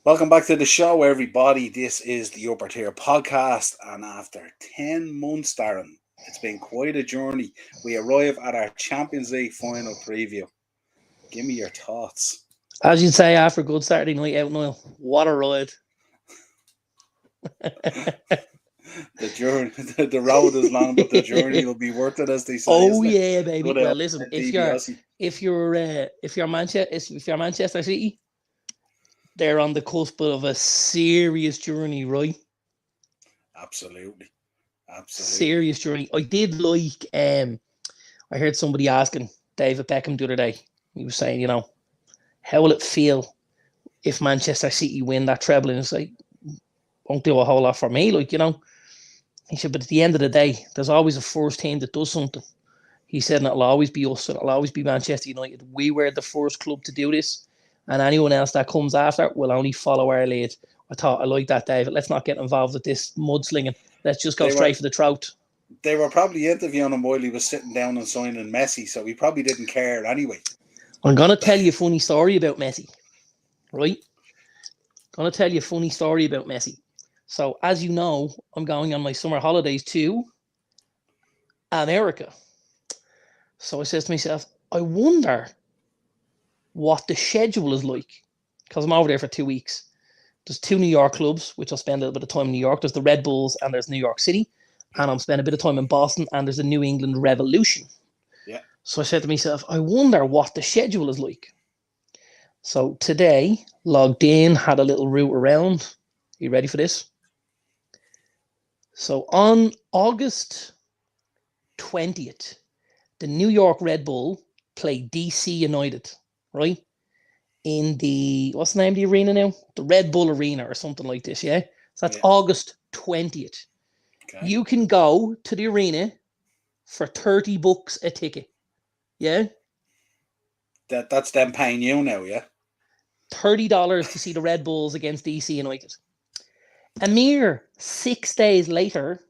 Welcome back to the show, everybody. This is the Upper Tier Podcast, and after 10 months, Darren, it's been quite a journey. We arrive at our Champions League final preview. Give me your thoughts. As you'd say after a good Saturday night out, Niall, what a ride. The journey, the road is long, but the journey will be worth it, as they say. Oh yeah, baby. Well, listen, if you're Manchester City, they're on the cusp of a serious journey, right? Absolutely. Serious journey. I did like. I heard somebody asking David Beckham the other day. He was saying, how will it feel if Manchester City win that treble? And it's like, won't do a whole lot for me, He said, but at the end of the day, there's always a first team that does something. He said, and it'll always be us, and it'll always be Manchester United. We were the first club to do this, and anyone else that comes after will only follow our lead. I like that, David. Let's not get involved with this mudslinging. Let's just go straight for the throat. They were probably interviewing him while he was sitting down and signing Messi, so he probably didn't care anyway. I'm going to tell you a funny story about Messi, right? So, as you know, I'm going on my summer holidays to America. So I says to myself, I wonder what the schedule is like, because I'm over there for 2 weeks. There's 2 New York clubs, which I'll spend a little bit of time in New York. There's the Red Bulls and there's New York City. And I'll spend a bit of time in Boston and there's the New England Revolution. Yeah. So I said to myself, I wonder what the schedule is like. So today, logged in, had a little route around. Are you ready for this? So on August 20th, the New York Red Bull play DC United, right? In the, what's the name of the arena now? The Red Bull Arena or something like this, yeah? So that's August 20th. Okay. You can go to the arena for $30 a ticket, yeah? That's them paying you now, yeah? $30 to see the Red Bulls against DC United. A mere 6 days later,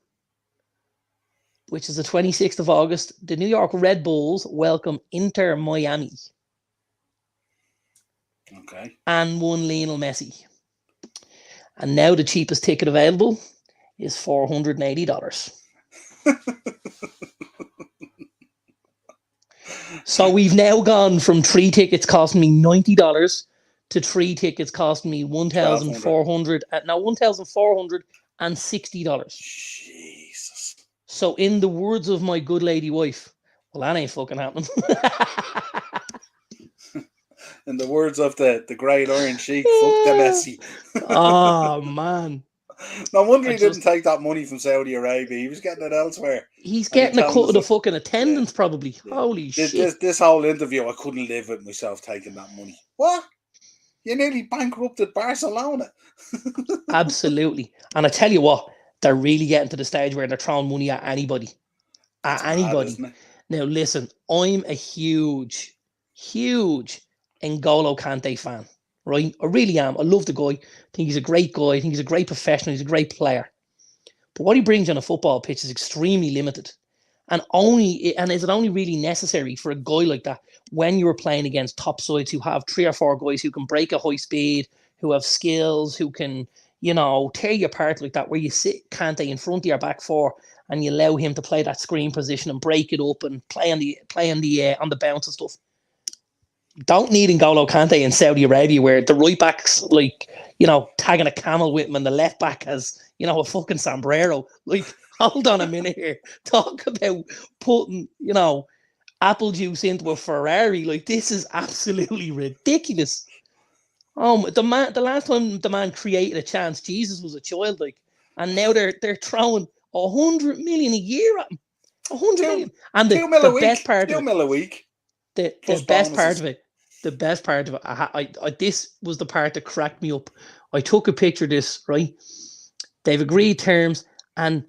which is the 26th of August, the New York Red Bulls welcome Inter Miami. Okay. And one Lionel Messi. And now the cheapest ticket available is $480. So we've now gone from 3 tickets costing me $90 to 3 tickets costing me $1,460. Jesus. So in the words of my good lady wife, well, that ain't fucking happening. In the words of the great Iron Sheik, fuck the Messi. Oh, man. No wonder he didn't take that money from Saudi Arabia. He was getting it elsewhere. He's getting a cut of the fucking attendance, probably. Yeah. Holy shit. This whole interview, I couldn't live with myself taking that money. What? You nearly bankrupted Barcelona. Absolutely. And I tell you what, they're really getting to the stage where they're throwing money at anybody. Now, listen, I'm a huge N'Golo Kante fan, right? I really am. I love the guy. I think he's a great guy. I think he's a great professional. He's a great player. But what he brings on a football pitch is extremely limited. And is it only really necessary for a guy like that when you're playing against top sides who have 3 or 4 guys who can break at high speed, who have skills, who can, tear you apart like that, where you sit Kante in front of your back 4 and you allow him to play that screen position and break it up and play on the on the bounce and stuff. Don't need N'Golo Kante in Saudi Arabia where the right back's tagging a camel with him and the left back has, a fucking sombrero. Hold on a minute here. Talk about putting, apple juice into a Ferrari. This is absolutely ridiculous. The last time the man created a chance, Jesus was a child, and now they're throwing 100 million a year at him. 100 million. And the best part of it. 2 mil a week. The best part of it, this was the part that cracked me up. I took a picture of this, right? They've agreed terms, and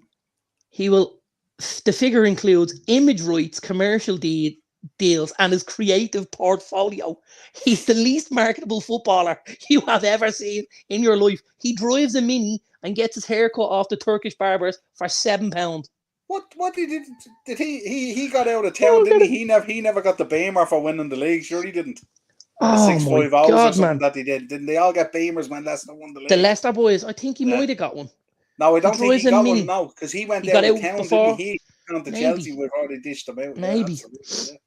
the figure includes image rights, commercial deals, and his creative portfolio. He's the least marketable footballer you have ever seen in your life. He drives a Mini and gets his haircut off the Turkish barbers for £7. What did he got out of town, didn't he? He never got the Beamer for winning the league. Sure he didn't. The Oh my 6-5 O's or God, something man. that they did. Didn't they all get beamers when Leicester won the The league? Leicester boys, I think he Yeah. might have got one. No, I He don't think drives he a got one, mini. no, because he went He got out of out town, didn't he? before. He went to Maybe. Chelsea, we've already dished them out. Yeah, Maybe. absolutely.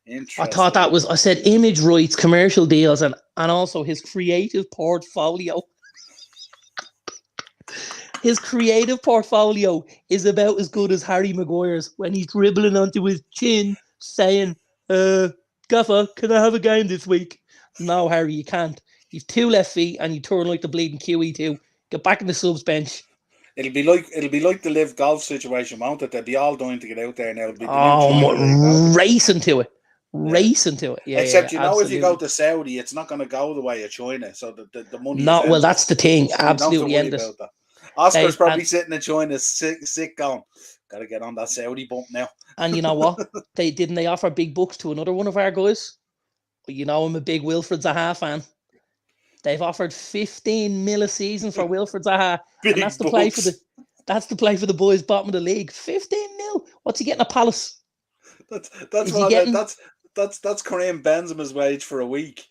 Yeah. I thought that was, I said image rights, commercial deals, and also his creative portfolio. His creative portfolio is about as good as Harry Maguire's when he's dribbling onto his chin saying, Gaffer, can I have a game this week? No, Harry, you can't. You've 2 left feet and you turn like the bleeding QE2. Get back in the subs bench. It'll be like the live golf situation, won't it? They'll be all dying to get out there now. It'll be the new Oh, China league, won't it? racing to it. Yeah. Racing to it. Yeah, Except yeah, if you go absolutely. to Saudi, it's not going to go the way of China. So the money is Not well. endless. That's the thing. So you don't have to Absolutely worry endless. about that. Oscar's They- probably and- sitting in China sick going, got to get on that Saudi bump now. And you know what? They offer big bucks to another one of our guys. You know, I'm a big Wilfred Zaha fan. They've offered 15 mil a season for Wilfred Zaha, Big and that's the bucks. play for the boys bottom of the league. 15 mil. What's he getting at Palace? That's Is he what getting? that's Kareem Benzema's wage for a week.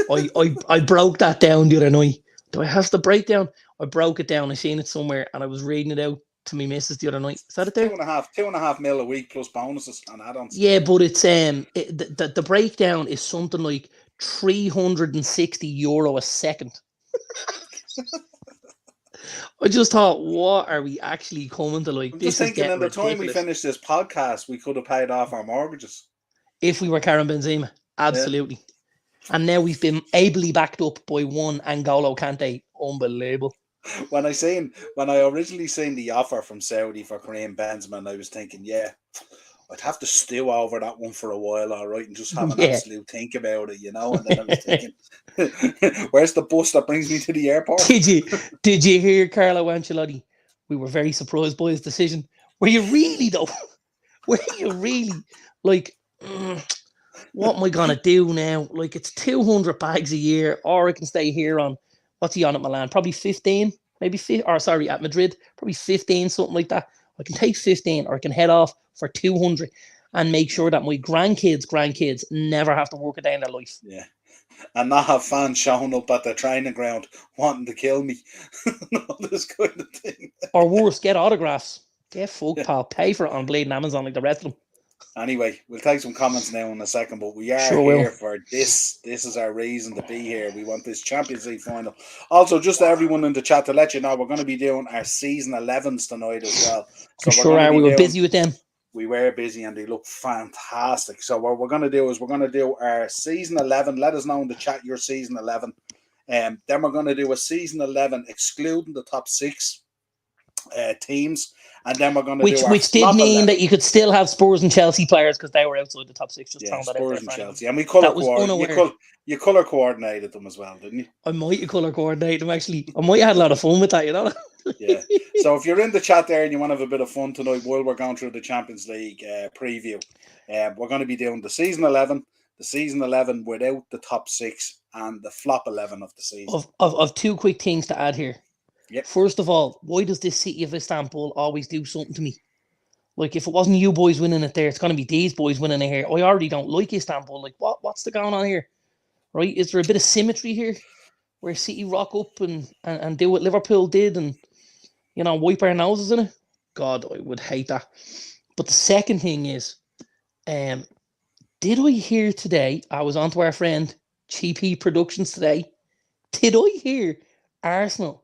I broke that down the other night. Do I have the breakdown? I broke it down. I seen it somewhere, and I was reading it out to me missus the other night. Is that it there? 2.5 mil a week plus bonuses and add-ons. Yeah, but it's the breakdown is something like €360 a second. I just thought, what are we actually coming to? Like, I'm this just is thinking, getting in the time we ridiculous. finish this podcast, we could have paid off our mortgages. If we were Karim Benzema, absolutely. Yeah. And now we've been ably backed up by one N'Golo Kante. Unbelievable. When I originally seen the offer from Saudi for Kareem Benzema, I was thinking, yeah, I'd have to stew over that one for a while, all right, and just have an absolute think about it, you know. And then I was thinking, where's the bus that brings me to the airport? Did you hear Carlo Ancelotti? We were very surprised by his decision. Were you really though? Were you really like? What am I gonna do now? Like, it's 200 bags a year, or I can stay here on, what's he on at Milan? Probably 15, maybe 50, or sorry, at Madrid, probably 15, something like that. I can take 15, or I can head off for 200 and make sure that my grandkids never have to work a day in their life. Yeah. And not have fans showing up at the training ground wanting to kill me. All this kind of thing. Or worse, get autographs. Get fucked, pal. Pay for it on bleeding Amazon like the rest of them. Anyway, we'll take some comments now in a second, but we are here for this. This is our reason to be here. We want this Champions League final. Also, just to everyone in the chat, to let you know, we're going to be doing our season 11s tonight as well. So we were busy with them. We were busy and they look fantastic. So what we're going to do is we're going to do our season 11. Let us know in the chat your season 11. Then we're going to do a season 11 excluding the top 6 teams. And then we're going to do which did mean 11. That you could still have Spurs and Chelsea players because they were outside the top 6. Just throwing that Spurs out there and Chelsea. And we you colour coordinated them as well, didn't you? I might have colour coordinated them, actually. I might have had a lot of fun with that, you know? Yeah. So if you're in the chat there and you want to have a bit of fun tonight while we're going through the Champions League preview, we're going to be doing the season 11 without the top 6 and the flop 11 of the season. Of 2 quick things to add here. Yep. First of all, why does this City of Istanbul always do something to me? Like, if it wasn't you boys winning it there, it's going to be these boys winning it here. I already don't like Istanbul. Like, what's the going on here? Right? Is there a bit of symmetry here where City rock up and do what Liverpool did and, you know, wipe our noses in it? God, I would hate that. But the second thing is, did I hear today, I was on to our friend GP Productions today, did I hear Arsenal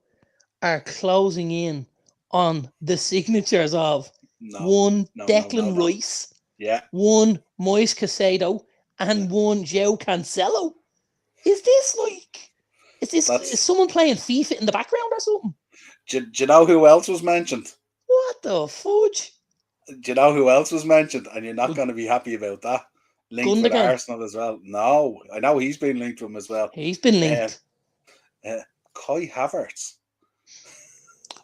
are closing in on the signatures of one Declan Rice, one Moise Caicedo, and one João Cancelo? Is someone playing FIFA in the background or something? Do you know who else was mentioned? What the fudge? Do you know who else was mentioned? And you're not going to be happy about that. Linked with Arsenal as well. No, I know he's been linked to him as well. He's been linked. Kai Havertz.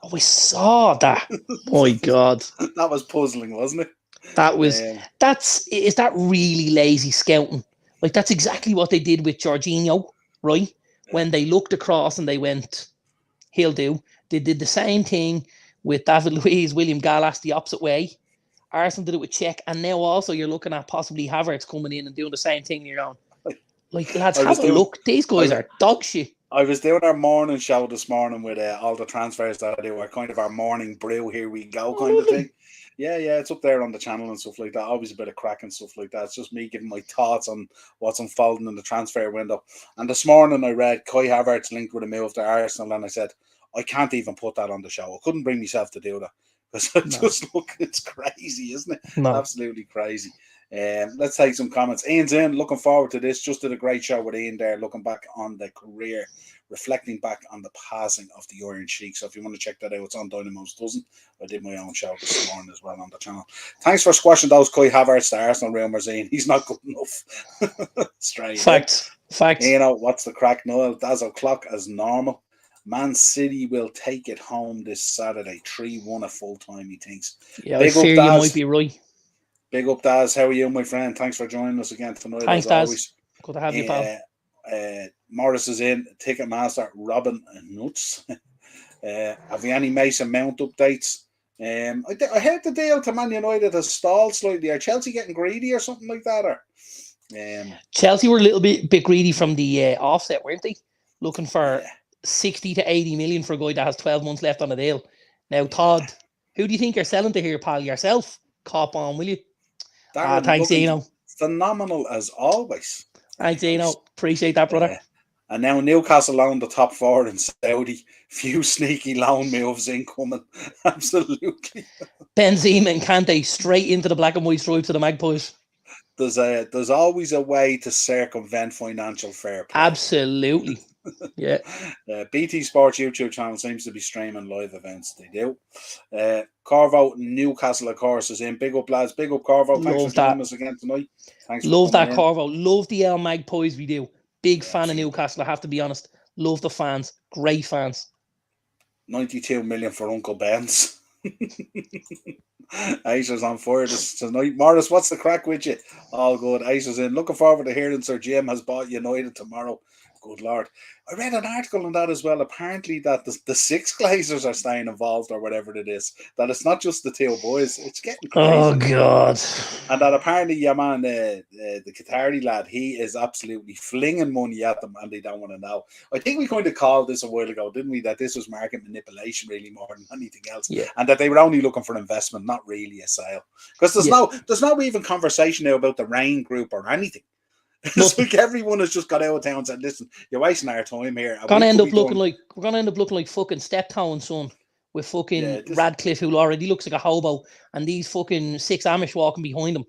Oh, we saw that. My God. That was puzzling, wasn't it? That was, is that really lazy scouting? Like, that's exactly what they did with Jorginho, right? When they looked across and they went, he'll do. They did the same thing with David Luiz, William Gallas, the opposite way. Arsenal did it with Czech, and now also you're looking at possibly Havertz coming in and doing the same thing. You're going, Like, lads, I was have a doing, look. These guys I, are dog shit. I was doing our morning show this morning with all the transfers that I do. Our kind of our morning brew, here we go Oh, kind of thing. lovely. Yeah, it's up there on the channel and stuff like that. Always a bit of crack and stuff like that. It's just me giving my thoughts on what's unfolding in the transfer window. And this morning I read Kai Havertz linked with a move to Arsenal, and I said, I can't even put that on the show. I couldn't bring myself to do that. Because I just look, it's crazy, isn't it? No. Absolutely crazy. Let's take some comments. Ian's in, looking forward to this. Just did a great show with Ian there, looking back on the career, reflecting back on the passing of the Iron Sheik. So if you want to check that out, it's on Dynamo's Dozen. I did my own show this morning as well on the channel. Thanks for squashing those Kai Havertz, the Arsenal rumours, Ian. He's not good enough. Straight. Facts. You know, what's the crack, Noel? That's o'clock as normal. Man City will take it home this Saturday, 3-1 at full time, he thinks. Yeah, I fear you might be right. Big up, Daz. How are you, my friend? Thanks for joining us again tonight. Thanks, as Daz. Always. Good to have you, pal. Morris is in. Ticketmaster, Robin Nuts. Have you any Mason Mount updates? I heard the deal to Man United has stalled slightly. Are Chelsea getting greedy or something like that? Or Chelsea were a little bit greedy from the offset, weren't they? Looking for 60 to 80 million for a guy that has 12 months left on the deal. Now, Todd, who do you think you're selling to here, pal? Yourself? Cop on, will you? Darren, thanks, Dino. Phenomenal as always. Thanks, Dino. Appreciate that, brother. And now Newcastle own the top four in Saudi. Few sneaky loan moves incoming. Absolutely. Benzema and Kante straight into the black and white stripes of the Magpies. There's always a way to circumvent financial fair play. Absolutely. Yeah. BT Sports YouTube channel seems to be streaming live events. They do. Corvo Newcastle, of course, is in. Big up, lads. Big up, Corvo. Thanks for joining us again tonight. Thanks. Love that, Corvo. Love the El Magpies we do. Big fan of Newcastle, I have to be honest. Love the fans. Great fans. 92 million for Uncle Ben's. Aisha's on fire tonight. Morris, what's the crack with you? All good. Aisha's in. Looking forward to hearing Sir Jim has bought United tomorrow. Good Lord. I read an article on that as well. Apparently that the six Glazers are staying involved or whatever it is. That it's not just the two boys. It's getting crazy. Oh, God. And that apparently, yeah, man, the Qatari lad, he is absolutely flinging money at them and they don't want to know. I think we kind of called this a while ago, didn't we? That this was market manipulation really more than anything else. Yeah. And that they were only looking for investment, not really a sale. Because there's no even conversation now about the Rain Group or anything. It's like everyone has just got out of town and said, listen, you're wasting our time here. We're gonna end up looking like fucking Steptown, son, with fucking Radcliffe, who already looks like a hobo, and these fucking six Amish walking behind him.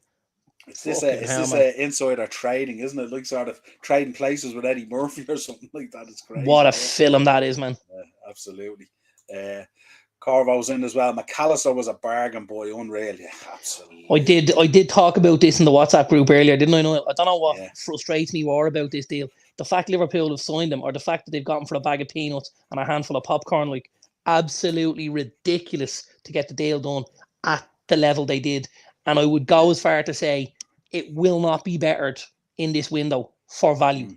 It's this insider trading, isn't it? Like sort of trading places with Eddie Murphy or something like that. It's crazy. What a film that is, man. Absolutely. Corvo's in as well. McAllister was a bargain boy, unreal. Yeah, absolutely. I did talk about this in the WhatsApp group earlier, didn't I? I don't know what frustrates me more about this deal. The fact Liverpool have signed him, or the fact that they've gotten for a bag of peanuts and a handful of popcorn. Like, absolutely ridiculous to get the deal done at the level they did. And I would go as far to say it will not be bettered in this window for value.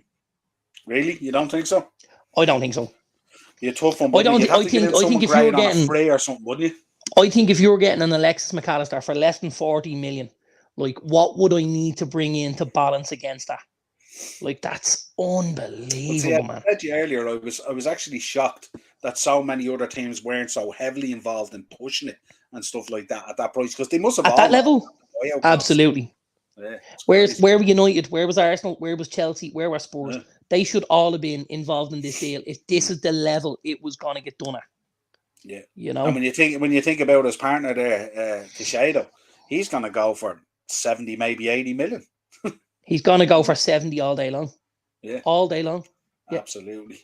Really? You don't think so? I don't think so. Be a tough one. I think if you're getting free or something, wouldn't you? I think if you're getting an Alexis McAllister for less than 40 million, like, what would I need to bring in to balance against that? Like, that's unbelievable, man. I said to you earlier, I was actually shocked that so many other teams weren't so heavily involved in pushing it and stuff like that at that price, because they must have at that level. Absolutely. Yeah, where were United? Where was Arsenal? Where was Chelsea? Where were Spurs? Yeah. They should all have been involved in this deal if this is the level it was going to get done at. Yeah, you know. And when you think about his partner there, Teixeira, he's going to go for 70, maybe 80 million. He's going to go for 70 all day long. Yeah, all day long. Yeah. Absolutely.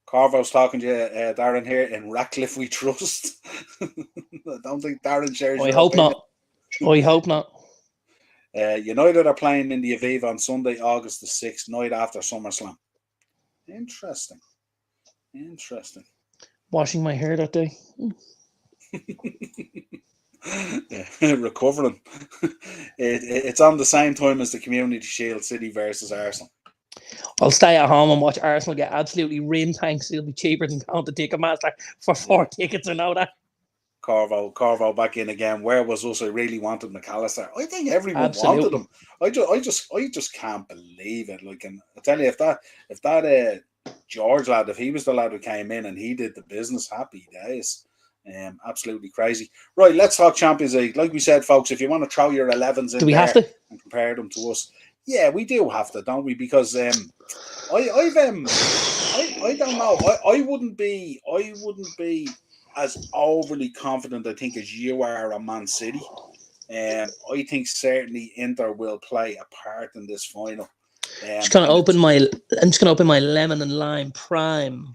Carvo's talking to you, Darren here. In Ratcliffe we trust. I don't think Darren shares. I hope not. I hope not. United are playing in the Aviva on Sunday, August the 6th, night after SummerSlam. Interesting. Washing my hair that day. Recovering. It's on the same time as the Community Shield, City versus Arsenal. I'll stay at home and watch Arsenal get absolutely rimmed. Thanks. It'll be cheaper than going to Ticketmaster for 4 tickets. I know that. Corvo back in again. Where was us? I really wanted McAllister. I think everyone wanted Absolutely. him. I just can't believe it. Like, and I tell you, if that George lad, if he was the lad who came in and he did the business, happy days. Absolutely crazy. Right, let's talk Champions League. Like we said, folks, if you want to throw your 11s Do in we have there to? and compare them to us, yeah, we do have to, don't we? Because I don't know. I wouldn't be as overly confident, I think, as you are on Man City. I think certainly Inter will play a part in this final. Just gonna And open it's my. I'm just gonna open my lemon and lime prime.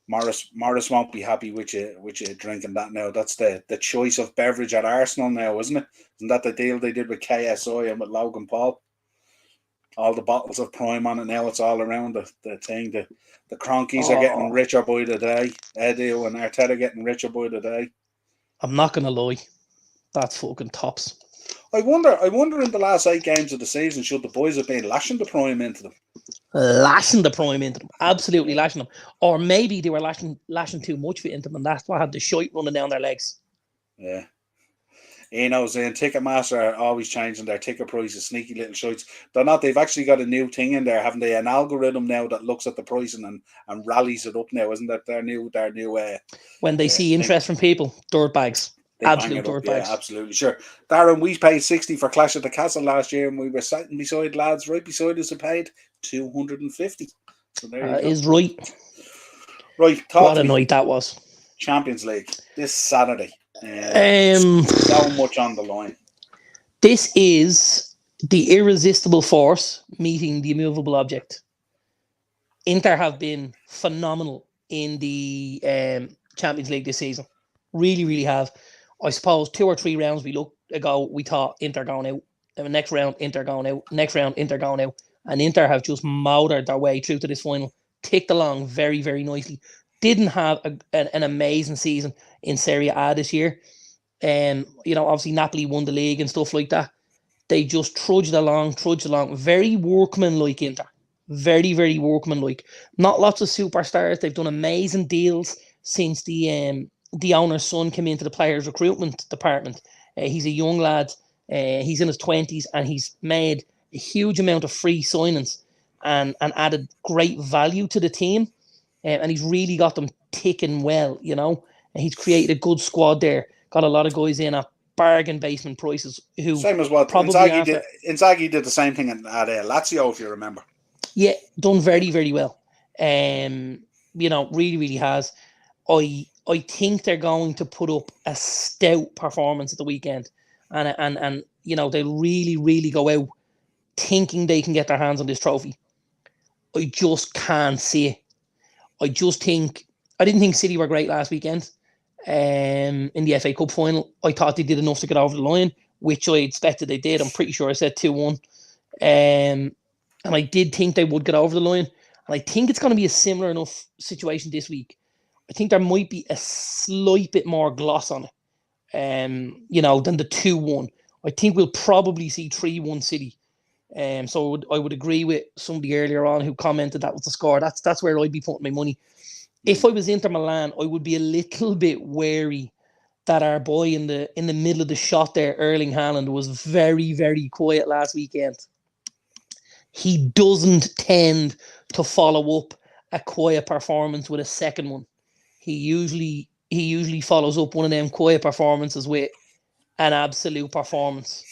Morris won't be happy with you drinking that now. That's the choice of beverage at Arsenal now, isn't it? Isn't that the deal they did with KSI and with Logan Paul? All the bottles of Prime on it now. It's all around the thing. The Cronkies are getting Oh, richer by the day. Edu and Arteta getting richer by the day. I'm not gonna lie. That's fucking tops. I wonder in the last 8 games of the season, should the boys have been lashing the Prime into them? Lashing the prime into them, absolutely Yeah. lashing them, or maybe they were lashing too much for into them, and that's what had the shite running down their legs. Yeah. Eno's in Ticketmaster are always changing their ticket prices, sneaky little shites. They're not. They've actually got a new thing in there, haven't they? An algorithm now that looks at the pricing and rallies it up now, isn't that their new When they see thing? interest from people, dirt bags, They bang absolute it up, dirt yeah, bags. absolutely, sure. Darren, we paid 60 for Clash at the Castle last year, and we were sitting beside lads right beside us who paid 250. So there you go. Is right. Right, talk What to a me. night that was. Champions League this Saturday. Um, So much on the line. this is the irresistible force meeting the immovable object. Inter have been phenomenal in the Champions League this season. Really, really have. I suppose 2 or 3 rounds we looked ago, we thought Inter going out. And the next round, Inter going out. Next round, Inter going out. And Inter have just motored their way through to this final. Ticked along very, very nicely. Didn't have an amazing season in Serie A this year. Obviously Napoli won the league and stuff like that. They just trudged along. Very workmanlike Inter. Very, very workmanlike. Not lots of superstars. They've done amazing deals since the owner's son came into the players' recruitment department. He's a young lad. He's in his 20s and he's made a huge amount of free signings and added great value to the team. And he's really got them ticking well, And he's created a good squad there. Got a lot of guys in at bargain basement prices who Same as what probably Inzaghi after did. Inzaghi did the same thing at Lazio, if you remember. yeah, done very, very well. Really, really has. I think they're going to put up a stout performance at the weekend, and they'll really, really go out thinking they can get their hands on this trophy. I just can't see it. I didn't think City were great last weekend. In the FA Cup final, I thought they did enough to get over the line, which I expected they did. I'm pretty sure I said 2-1. And I did think they would get over the line. And I think it's going to be a similar enough situation this week. I think there might be a slight bit more gloss on it, than the 2-1. I think we'll probably see 3-1 City. So I would agree with somebody earlier on who commented that was the score. That's where I'd be putting my money. If I was Inter Milan, I would be a little bit wary that our boy in the middle of the shot there, Erling Haaland, was very, very quiet last weekend. He doesn't tend to follow up a quiet performance with a second one. He usually follows up one of them quiet performances with an absolute performance.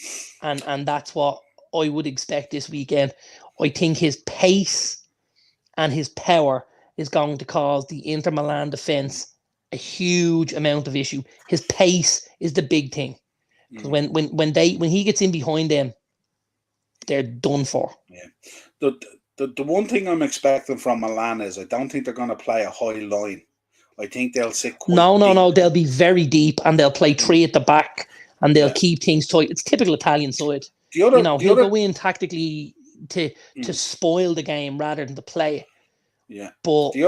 And that's what I would expect this weekend. I think his pace and his power is going to cause the Inter Milan defense a huge amount of issue. His pace is the big thing. Because when he gets in behind them, they're done for. Yeah. The one thing I'm expecting from Milan is I don't think they're going to play a high line. I think they'll sit quite deep. No. They'll be very deep and they'll play three at the back and they'll Yeah. keep things tight. It's typical Italian side. The other, He'll go in tactically to spoil the game rather than to play it. Yeah. But the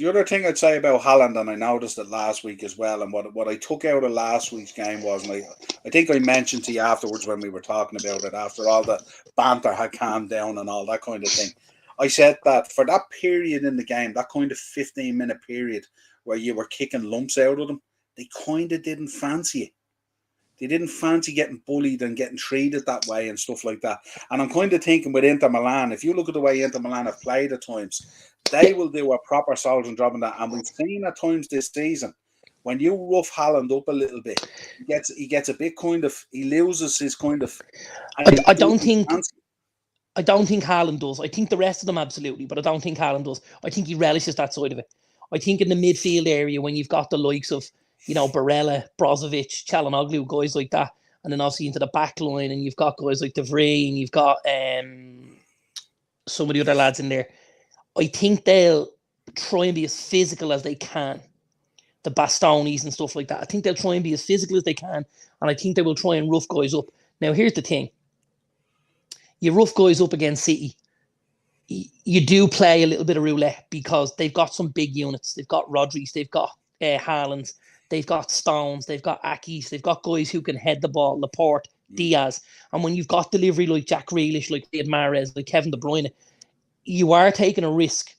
other thing I'd say about Haaland, and I noticed it last week as well, and what I took out of last week's game was, and I think I mentioned to you afterwards when we were talking about it, after all the banter had calmed down and all that kind of thing, I said that for that period in the game, that kind of 15-minute period where you were kicking lumps out of them, they kind of didn't fancy it. They didn't fancy getting bullied and getting treated that way and stuff like that. And I'm kind of thinking with Inter Milan, if you look at the way Inter Milan have played at times, they will do a proper soldiering job in that. And we've seen at times this season, when you rough Haaland up a little bit, he gets a bit kind of, he loses his kind of. I don't think Haaland does. I think the rest of them absolutely, but I don't think Haaland does. I think he relishes that side of it. I think in the midfield area, when you've got the likes of, Barella, Brozovic, Çalhanoğlu, guys like that, and then obviously into the back line, and you've got guys like De Vrij, and you've got some of the other lads in there. I think they'll try and be as physical as they can. The Bastonis and stuff like that. I think they'll try and be as physical as they can, and I think they will try and rough guys up. Now, here's the thing. You rough guys up against City, you do play a little bit of roulette because they've got some big units. They've got Rodri's, they've got Haaland's, they've got Stones, they've got Aki's, they've got guys who can head the ball, Laporte, Diaz. And when you've got delivery like Jack Grealish, like Riyad Mahrez, like Kevin De Bruyne, you are taking a risk.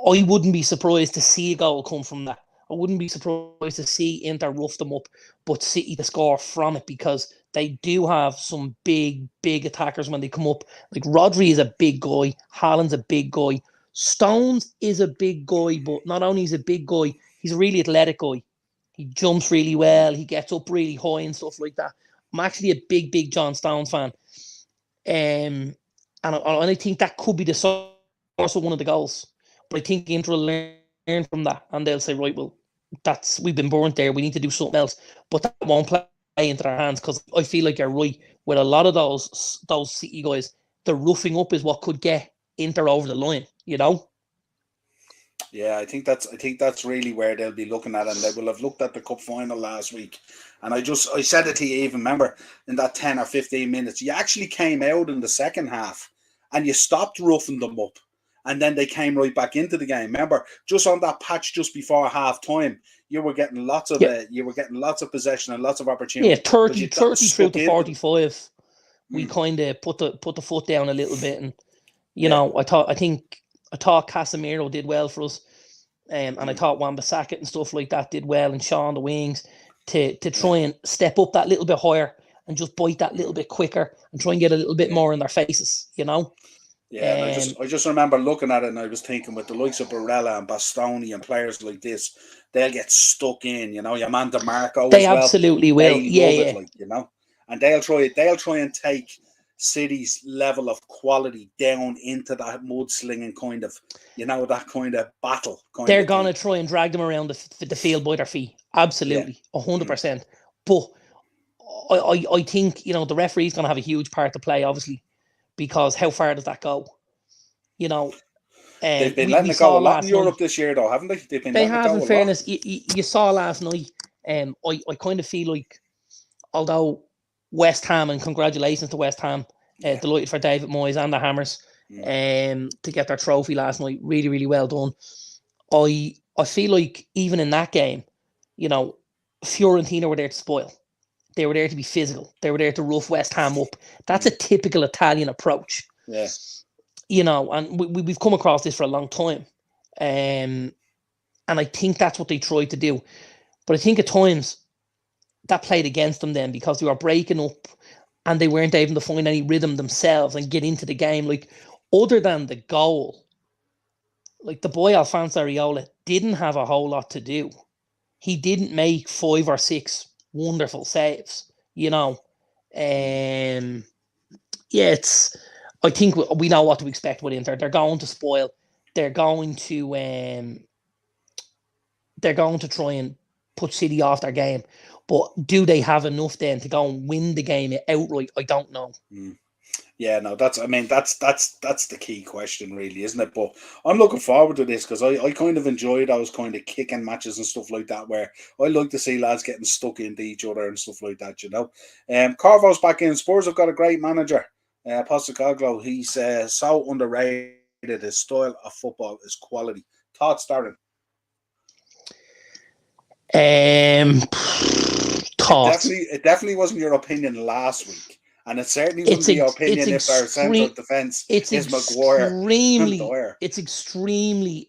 I wouldn't be surprised to see a goal come from that. I wouldn't be surprised to see Inter rough them up, but City to score from it because they do have some big attackers when they come up. Like Rodri is a big guy. Haaland's a big guy. Stones is a big guy, but not only is a big guy, he's a really athletic guy. He jumps really well. He gets up really high and stuff like that. I'm actually a big John Stones fan. And I think that could be the source of one of the goals. But I think Inter will learn from that and they'll say, right, well, we've been burnt there. We need to do something else. But that won't play into their hands because I feel like you're right. With a lot of those City guys, the roughing up is what could get Inter over the line, Yeah, I think that's really where they'll be looking at, and they will have looked at the cup final last week. And I said it to you, even remember in that 10 or 15 minutes, you actually came out in the second half and you stopped roughing them up. And then they came right back into the game. Remember, just on that patch just before half time, you were getting lots of possession and lots of opportunity. Yeah, 30 through to 45. We kind of put the foot down a little bit, and I thought Casemiro did well for us, and I thought Wan-Bissaka and stuff like that did well, and Shaw on the wings to try and step up that little bit higher and just bite that little bit quicker and try and get a little bit more in their faces, Yeah, and I just remember looking at it and I was thinking with the likes of Barella and Bastoni and players like this, they'll get stuck in, your man DeMarco they as well. absolutely will. They love it, and they'll try and take City's level of quality down into that mudslinging kind of, that kind of battle. They're going to try and drag them around the field by their feet. Absolutely, 100%. But I think, the referee's going to have a huge part to play, obviously, because how far does that go? They've been letting it go a lot in Europe this year, though, haven't they? They have, in fairness. You saw last night. I kind of feel like, although West Ham, and congratulations to West Ham, delighted for David Moyes and the Hammers to get their trophy last night. Really, really well done. I feel like even in that game, Fiorentina were there to spoil. They were there to be physical. They were there to rough West Ham up. That's a typical Italian approach. Yeah. And we've come across this for a long time. And I think that's what they tried to do. But I think at times that played against them then because they were breaking up and they weren't able to find any rhythm themselves and get into the game. Like, other than the goal, like the boy Alfonso Areola didn't have a whole lot to do. He didn't make 5 or 6 wonderful saves, I think we know what to expect with Inter. They're going to spoil. They're going to try and put City off their game. But do they have enough then to go and win the game outright? I don't know. Yeah, no, that's the key question, really, isn't it? But I'm looking forward to this because I kind of enjoy those kind of kicking matches and stuff like that, where I like to see lads getting stuck into each other and stuff like that, Carvo's back in. Spurs have got a great manager, Postecoglou. He's so underrated. His style of football is quality. Thoughts, Darren? Thoughts. It definitely wasn't your opinion last week. And it certainly wouldn't be your opinion if our central defence is Maguire and Dwyer. It's extremely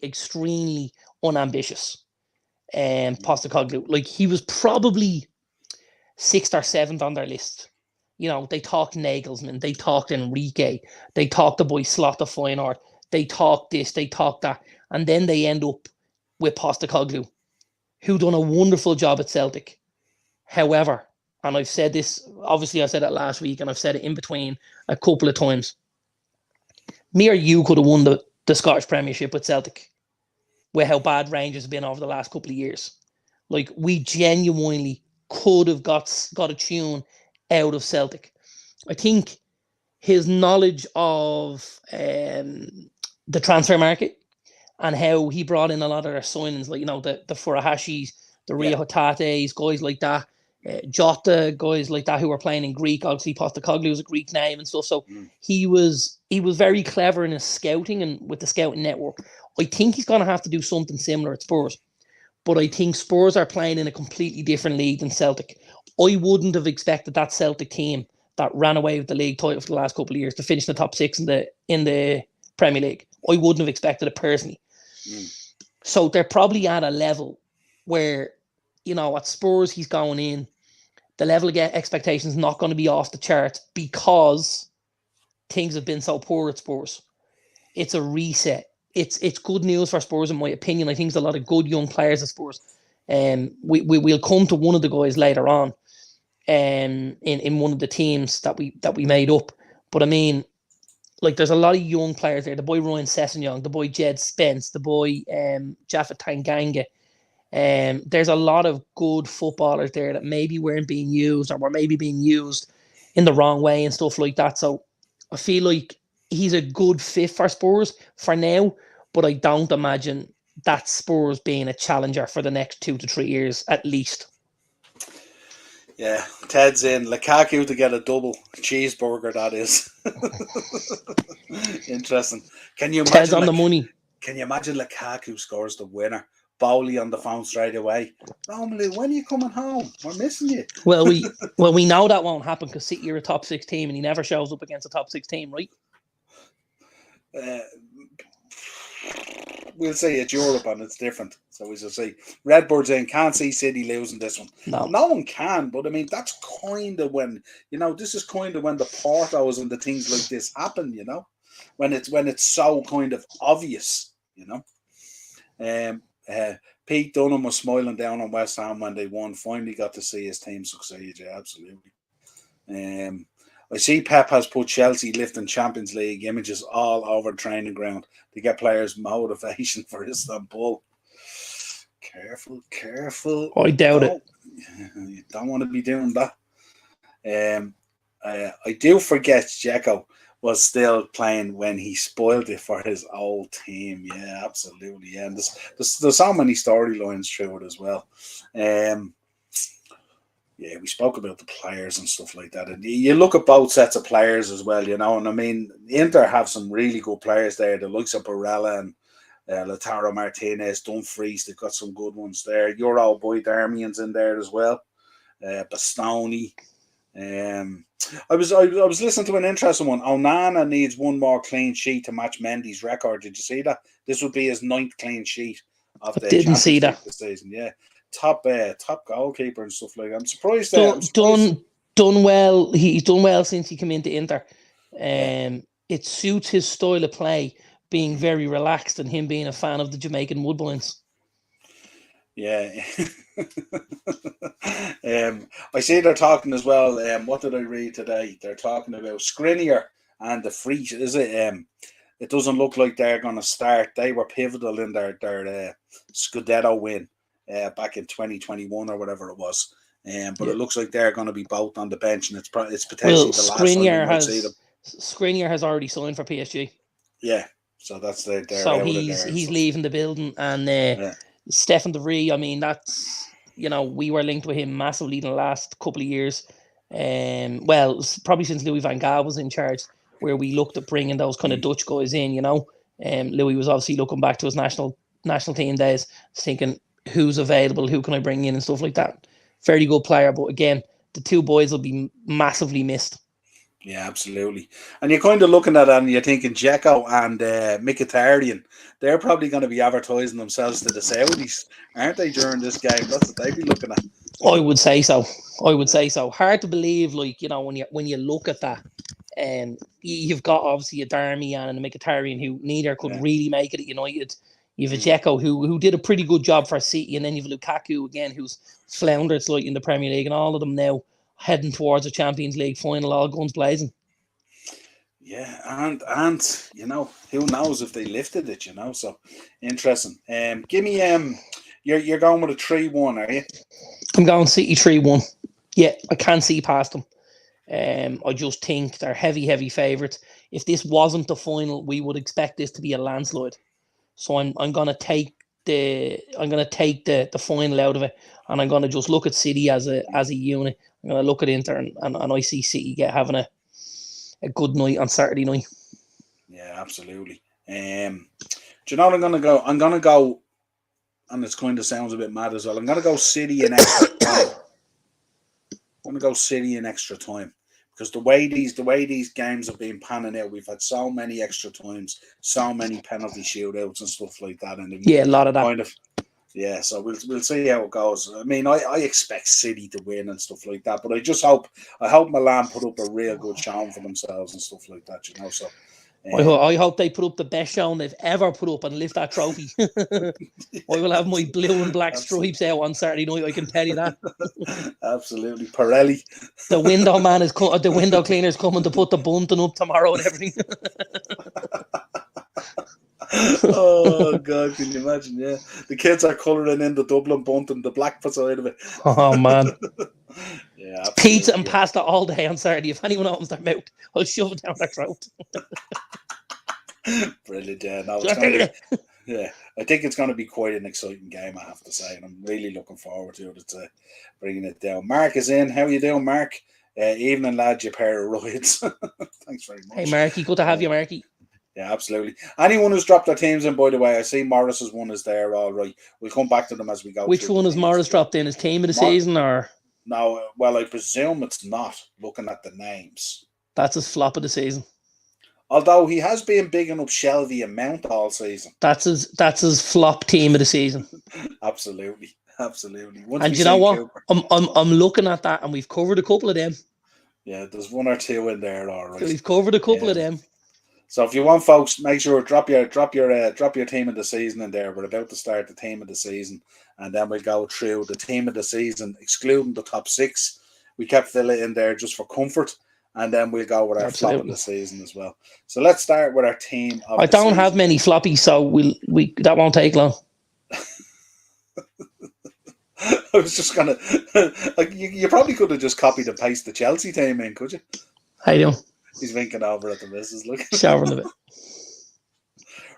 unambitious. Postecoglou. Like, he was probably 6th or 7th on their list. You know, they talked Nagelsmann, they talked Enrique, they talked the boy Slot of Feyenoord, they talked this, they talked that, and then they end up with Postecoglou, who done a wonderful job at Celtic. However, and I've said this, obviously I said it last week, and I've said it in between a couple of times, me or you could have won the Scottish Premiership with Celtic, with how bad Rangers have been over the last couple of years. Like, we genuinely could have got a tune out of Celtic. I think his knowledge of the transfer market and how he brought in a lot of their signings, like, you know, the Furahashis, the Rio Hatates, guys like that, Jota, guys like that who were playing in Greek. Obviously, Postecoglou is a Greek name and stuff. So he was very clever in his scouting and with the scouting network. I think he's going to have to do something similar at Spurs. But I think Spurs are playing in a completely different league than Celtic. I wouldn't have expected that Celtic team that ran away with the league title for the last couple of years to finish in the top 6 in the Premier League. I wouldn't have expected it personally. So they're probably at a level where, you know, at Spurs he's going in, the level of expectation is not going to be off the charts because things have been so poor at Spurs. It's a reset. It's good news for Spurs, in my opinion. I think there's a lot of good young players at Spurs. We'll come to one of the guys later on, in one of the teams that we made up. But I mean, like, there's a lot of young players there. The boy Ryan Sessegnon, the boy Jed Spence, the boy Jaffa Tanganga. There's a lot of good footballers there that maybe weren't being used or were maybe being used in the wrong way and stuff like that. So I feel like he's a good fit for Spurs for now, but I don't imagine that Spurs being a challenger for the next 2 to 3 years at least. Yeah, Ted's in. Lukaku to get a double cheeseburger, that is. Interesting. Can you imagine Ted's on the money. Can you imagine Lukaku scores the winner? Bowley on the phone straight away. Normally, when are you coming home? We're missing you. Well, we know that won't happen because City are a top 6 team and he never shows up against a top 6 team, right? We'll say it's Europe and it's different. So we shall see. Redbirds in. Can't see City losing this one. No one can, but I mean, that's kind of when, you know, this is kind of when the Portos and the things like this happen, you know, when it's so kind of obvious, you know. Pete Dunham was smiling down on West Ham when they won. Finally got to see his team succeed. Yeah, absolutely. I see Pep has put Chelsea lifting Champions League images all over the training ground to get players motivation for Istanbul. Careful. I doubt it. You don't want to be doing that. I do forget Dzeko was still playing when he spoiled it for his old team. Yeah, absolutely. Yeah, and there's so many storylines through it as well. Yeah, we spoke about the players and stuff like that. And you look at both sets of players as well, you know. And I mean, Inter have some really good players there. The likes of Barella and Lautaro Martinez, Dumfries, they've got some good ones there. Your old boy Darmian's in there as well. Bastoni. I was listening to an interesting one. Onana needs one more clean sheet to match Mendy's record. Did you see that? This would be his 9th clean sheet of the Didn't see that this season. Yeah, top goalkeeper and stuff like that. I'm surprised. Done well. He's done well since he came into Inter. It suits his style of play, being very relaxed and him being a fan of the Jamaican Woodbines. Yeah. I see they're talking as well. What did I read today? They're talking about Skriniar and the free. Is it? It doesn't look like they're going to start. They were pivotal in their Scudetto win back in 2021 or whatever it was. But it looks like they're going to be both on the bench, and it's potentially the last time we might see them. Skriniar has already signed for PSG. Yeah, so that's their. So he's leaving the building, and Stefan De Vrij, I mean, that's, you know, we were linked with him massively in the last couple of years. Well, probably since Louis van Gaal was in charge, where we looked at bringing those kind of Dutch guys in, you know. Louis was obviously looking back to his national team days, thinking who's available, who can I bring in and stuff like that. Very good player, but again, the two boys will be massively missed. Yeah, absolutely. And you're kind of looking at it and you're thinking Dzeko and Mkhitaryan, they're probably going to be advertising themselves to the Saudis, aren't they, during this game? That's what they'd be looking at. I would say so. I would Yeah, say so. Hard to believe, like, when you look at that, you've got obviously a Darmian and a Mkhitaryan who neither could yeah, really make it at United. You've a mm, Dzeko who did a pretty good job for City, and then you've Lukaku again who's floundered slightly in the Premier League, and all of them now heading towards a Champions League final, all guns blazing. yeah. And who knows if they lifted it? So interesting. Give me you're going with a 3-1, are you? I'm going City 3-1. Yeah, I can't see past them. I just think they're heavy favourites. If this wasn't the final, we would expect this to be a landslide. So I'm gonna take the final out of it, and I'm gonna just look at City as a unit. I'm gonna look at Inter, and I see City having a good night on Saturday night. Yeah, absolutely. Do you know what I'm gonna go? I'm gonna go, and it's kind of sounds a bit mad as well. I'm gonna go City in extra time. I'm gonna go City in extra time because the way these games have been panning out, we've had so many extra times, so many penalty shootouts and stuff like that, and Yeah, a lot of that. kind of yeah. So we'll see how it goes. I mean, I expect City to win and stuff like that, but I hope Milan put up a real good showing for themselves and stuff like that. So. I hope they put up the best show they've ever put up and lift that trophy. I will have my blue and black stripes out on Saturday night. I can tell you that. Absolutely, Pirelli. The window man the window cleaner's coming to put the bunting up tomorrow and everything. Oh God, can you imagine? Yeah, the kids are colouring in the Dublin bunting, the black side of it. Oh man. Yeah, pizza and pasta all day on Saturday. If anyone opens their mouth, I'll shove it down their throat. Brilliant, yeah. No, it's gonna be, yeah, I think it's going to be quite an exciting game, I have to say, and I'm really looking forward to it. Bringing it down. Mark is in. How are you doing, Mark? Evening, lad. You pair of rides. Thanks very much. Hey, Marky, good to have you, Marky. Yeah, absolutely. Anyone who's dropped their teams in, by the way, I see Morris's one is there. All right, we'll come back to them as we go. Which one is Morris dropped in? His team of the season, or no? Well, I presume it's not. Looking at the names, that's his flop of the season. Although he has been bigging up Shelby and Mount all season. That's his flop team of the season. Absolutely. Once and you know what? I'm looking at that, and we've covered a couple of them. Yeah, there's one or two in there, all right. We've covered a couple of them. So if you want, folks, make sure drop your team of the season in there. We're about to start the team of the season, and then we'll go through the team of the season, excluding the top 6. We kept Villa in there just for comfort, and then we'll go with our flop of the season as well. So let's start with our team of I don't have many floppies, so we that won't take long. I was just gonna like you probably could have just copied and pasted the Chelsea team in, could you? I do. He's winking over at the missus. Look, showering a bit.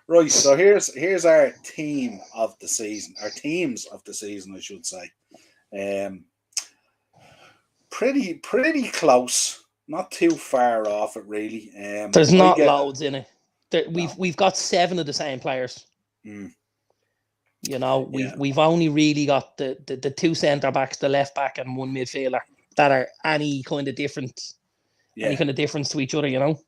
Right, so here's our team of the season. Our teams of the season, I should say. Pretty close. Not too far off it, really. There's not loads in it. We've got 7 of the same players. Mm. You know, we've only really got the 2 centre backs, the left back, and 1 midfielder that are any kind of difference. Yeah. Any kind of difference to each other, you know?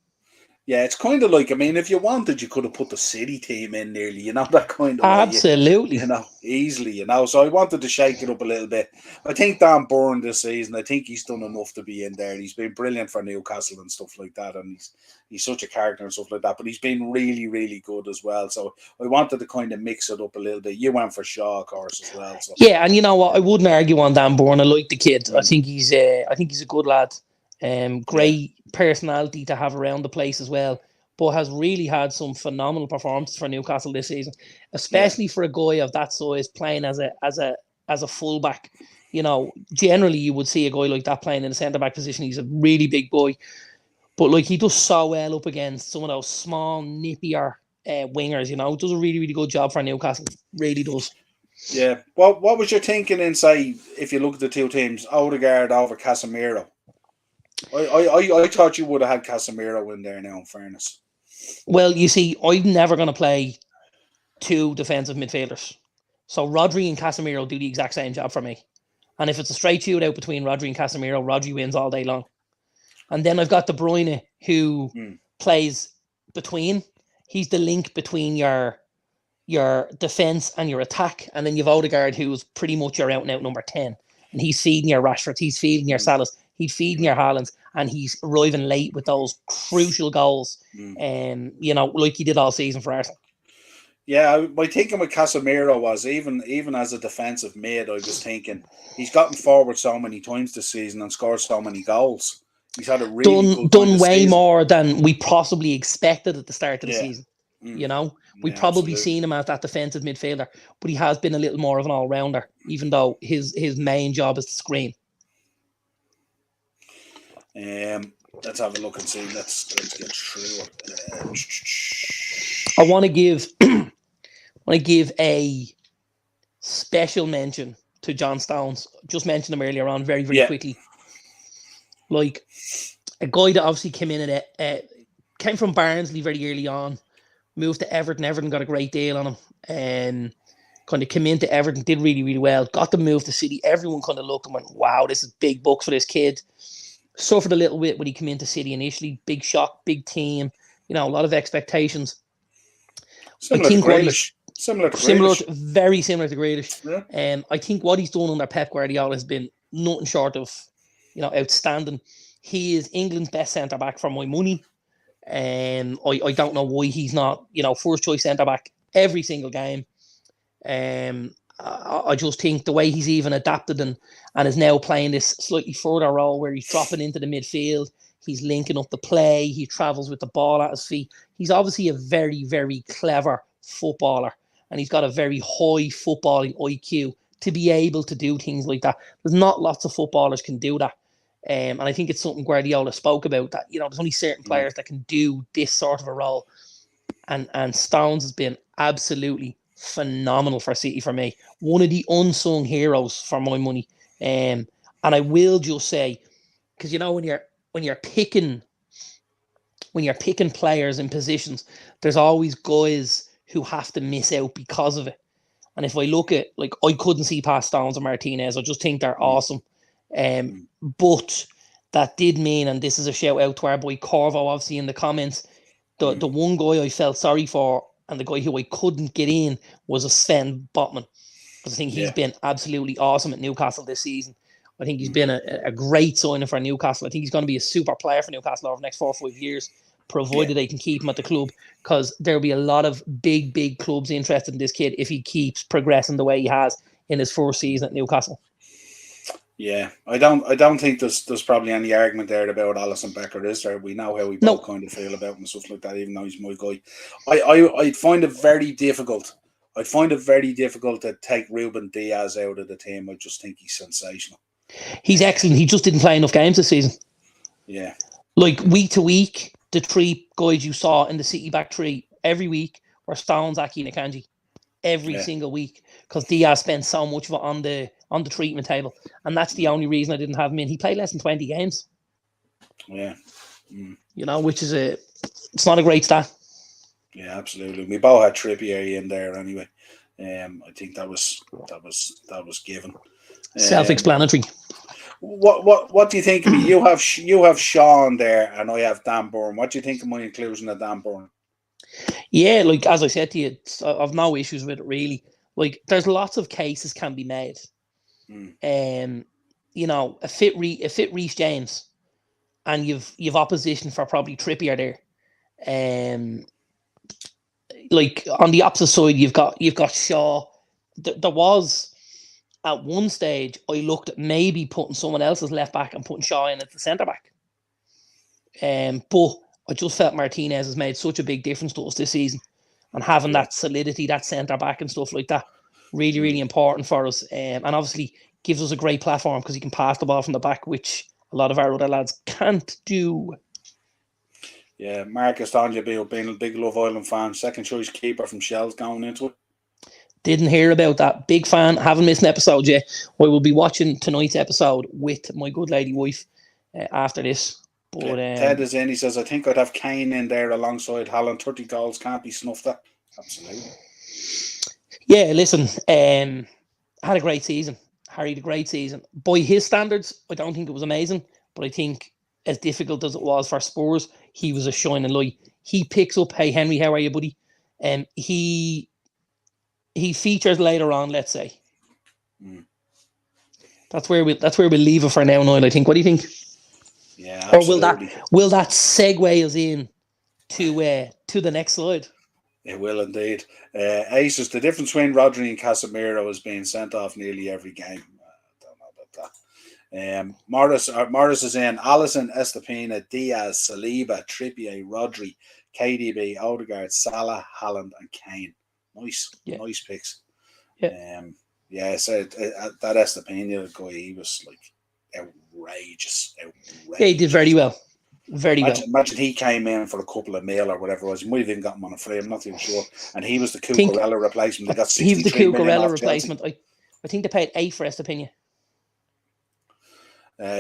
Yeah, it's kind of like, I mean, if you wanted, you could have put the City team in nearly, that kind of absolutely. way, easily, So I wanted to shake it up a little bit. I think Dan Burn this season, I think he's done enough to be in there. He's been brilliant for Newcastle and stuff like that, and he's such a character and stuff like that, but he's been really, really good as well. So I wanted to kind of mix it up a little bit. You went for Shaw, of course, as well. So. Yeah, and you know what? I wouldn't argue on Dan Burn. I like the kid. I think he's a good lad. Great personality to have around the place as well, but has really had some phenomenal performances for Newcastle this season, especially for a guy of that size playing as a fullback. Generally you would see a guy like that playing in the centre back position. He's a really big boy, but like he does so well up against some of those small, nippier wingers. Does a really, really good job for Newcastle. Really does. Yeah. What was your thinking in, say, if you look at the two teams, Odegaard over Casemiro? I thought you would have had Casemiro in there now, in fairness. Well, you see, I'm never going to play 2 defensive midfielders. So Rodri and Casemiro do the exact same job for me. And if it's a straight shootout between Rodri and Casemiro, Rodri wins all day long. And then I've got De Bruyne, who plays between. He's the link between your defense and your attack. And then you've Odegaard, who's pretty much your out-and-out number 10. And he's feeding your Rashford, he's feeding your Salahs, he's feeding your Haalands, and he's arriving late with those crucial goals, like he did all season for Arsenal. Yeah, my thinking with Casemiro was even as a defensive mid, I was thinking he's gotten forward so many times this season and scored so many goals. He's had a really good done way more than we possibly expected at the start of the season. We probably seen him as that defensive midfielder, but he has been a little more of an all-rounder, even though his main job is to screen. Let's have a look and see. Let's get through it. I want to give a special mention to John Stones. Just mentioned him earlier on, very quickly. Like a guy that obviously came in came from Barnsley very early on. Moved to Everton. Everton got a great deal on him. And kind of came into Everton, did really, really well. Got the move to City. Everyone kind of looked and went, wow, this is big bucks for this kid. Suffered a little bit when he came into City initially. Big shock, big team. A lot of expectations. Similar to Grealish. Very similar to Grealish. Yeah. I think what he's done under Pep Guardiola has been nothing short of, outstanding. He is England's best centre-back for my money. I don't know why he's not, first choice centre back every single game. I just think the way he's even adapted and is now playing this slightly further role where he's dropping into the midfield, he's linking up the play, he travels with the ball at his feet. He's obviously a very, very clever footballer, and he's got a very high footballing IQ to be able to do things like that. There's not lots of footballers can do that. And I think it's something Guardiola spoke about, that, there's only certain players that can do this sort of a role. And Stones has been absolutely phenomenal for City for me. One of the unsung heroes for my money. And I will just say, because when you're picking players in positions, there's always guys who have to miss out because of it. And if I look at, I couldn't see past Stones and Martinez. I just think they're awesome. But that did mean, and this is a shout out to our boy Corvo, obviously in the comments, the one guy I felt sorry for and the guy who I couldn't get in was a Sven Botman, because I think he's been absolutely awesome at Newcastle this season. I think he's been a great signing for Newcastle. I think he's going to be a super player for Newcastle over the next 4 or 5 years, provided they can keep him at the club, because there'll be a lot of big clubs interested in this kid if he keeps progressing the way he has in his first season at Newcastle. Yeah, I don't think there's probably any argument there about Alisson Becker, is there? We know how we both kind of feel about him and stuff like that, even though he's my guy. I'd find it very difficult. To take Ruben Diaz out of the team. I just think he's sensational. He's excellent. He just didn't play enough games this season. Yeah. Week to week, the three guys you saw in the City back three every week were Stones, Aki, and Akanji. Every single week, because Diaz spent so much of it on the treatment table, and that's the only reason I didn't have him in. He played less than 20 games. Yeah, which is it's not a great stat. Yeah, absolutely. We both had Trippier in there anyway. I think that was given. Self-explanatory. What do you think of me? You have Sean there, and I have Dan Burn. What do you think of my inclusion of Dan Burn? Yeah, as I said to you, I've no issues with it really. There's lots of cases can be made. A fit Reece James, and you've opposition for probably Trippier there. On the opposite side, you've got Shaw. There was at one stage I looked at maybe putting someone else's left back and putting Shaw in at the centre back. But I just felt Martinez has made such a big difference to us this season, and having that solidity, that centre back and stuff like that, really, really important for us. And obviously gives us a great platform because he can pass the ball from the back, which a lot of our other lads can't do. Yeah, Marcus Donja being a big Love Island fan, second choice keeper from Shells going into it. Didn't hear about that. Big fan. Haven't missed an episode yet. I will be watching tonight's episode with my good lady wife after this. But Ted is in. He says, I think I'd have Kane in there alongside Haaland. 30 goals can't be snuffed at. Absolutely. Yeah, listen, had a great season. Harry had a great season. By his standards, I don't think it was amazing, but I think as difficult as it was for Spurs, he was a shining light. He picks up, hey Henry, how are you, buddy? He features later on, let's say. That's where we'll leave it for now, Niall, I think. What do you think? Yeah, absolutely. Or will that segue us in to the next slide? It will indeed. Aces, the difference between Rodri and Casemiro is being sent off nearly every game. I don't know about that. Morris is in. Alisson, Estepina, Diaz, Saliba, Trippier, Rodri, KDB, Odegaard, Salah, Haaland, and Kane. Nice picks. Yeah. So that Estepina guy, he was like outrageous. Yeah, he did very well. Imagine he came in for a couple of mil or whatever it was. He might have even got him on a free. I'm not too sure. And he was the Cucurella replacement. They got 63 he was the Cucurella replacement. I think they paid 8 for Estepina.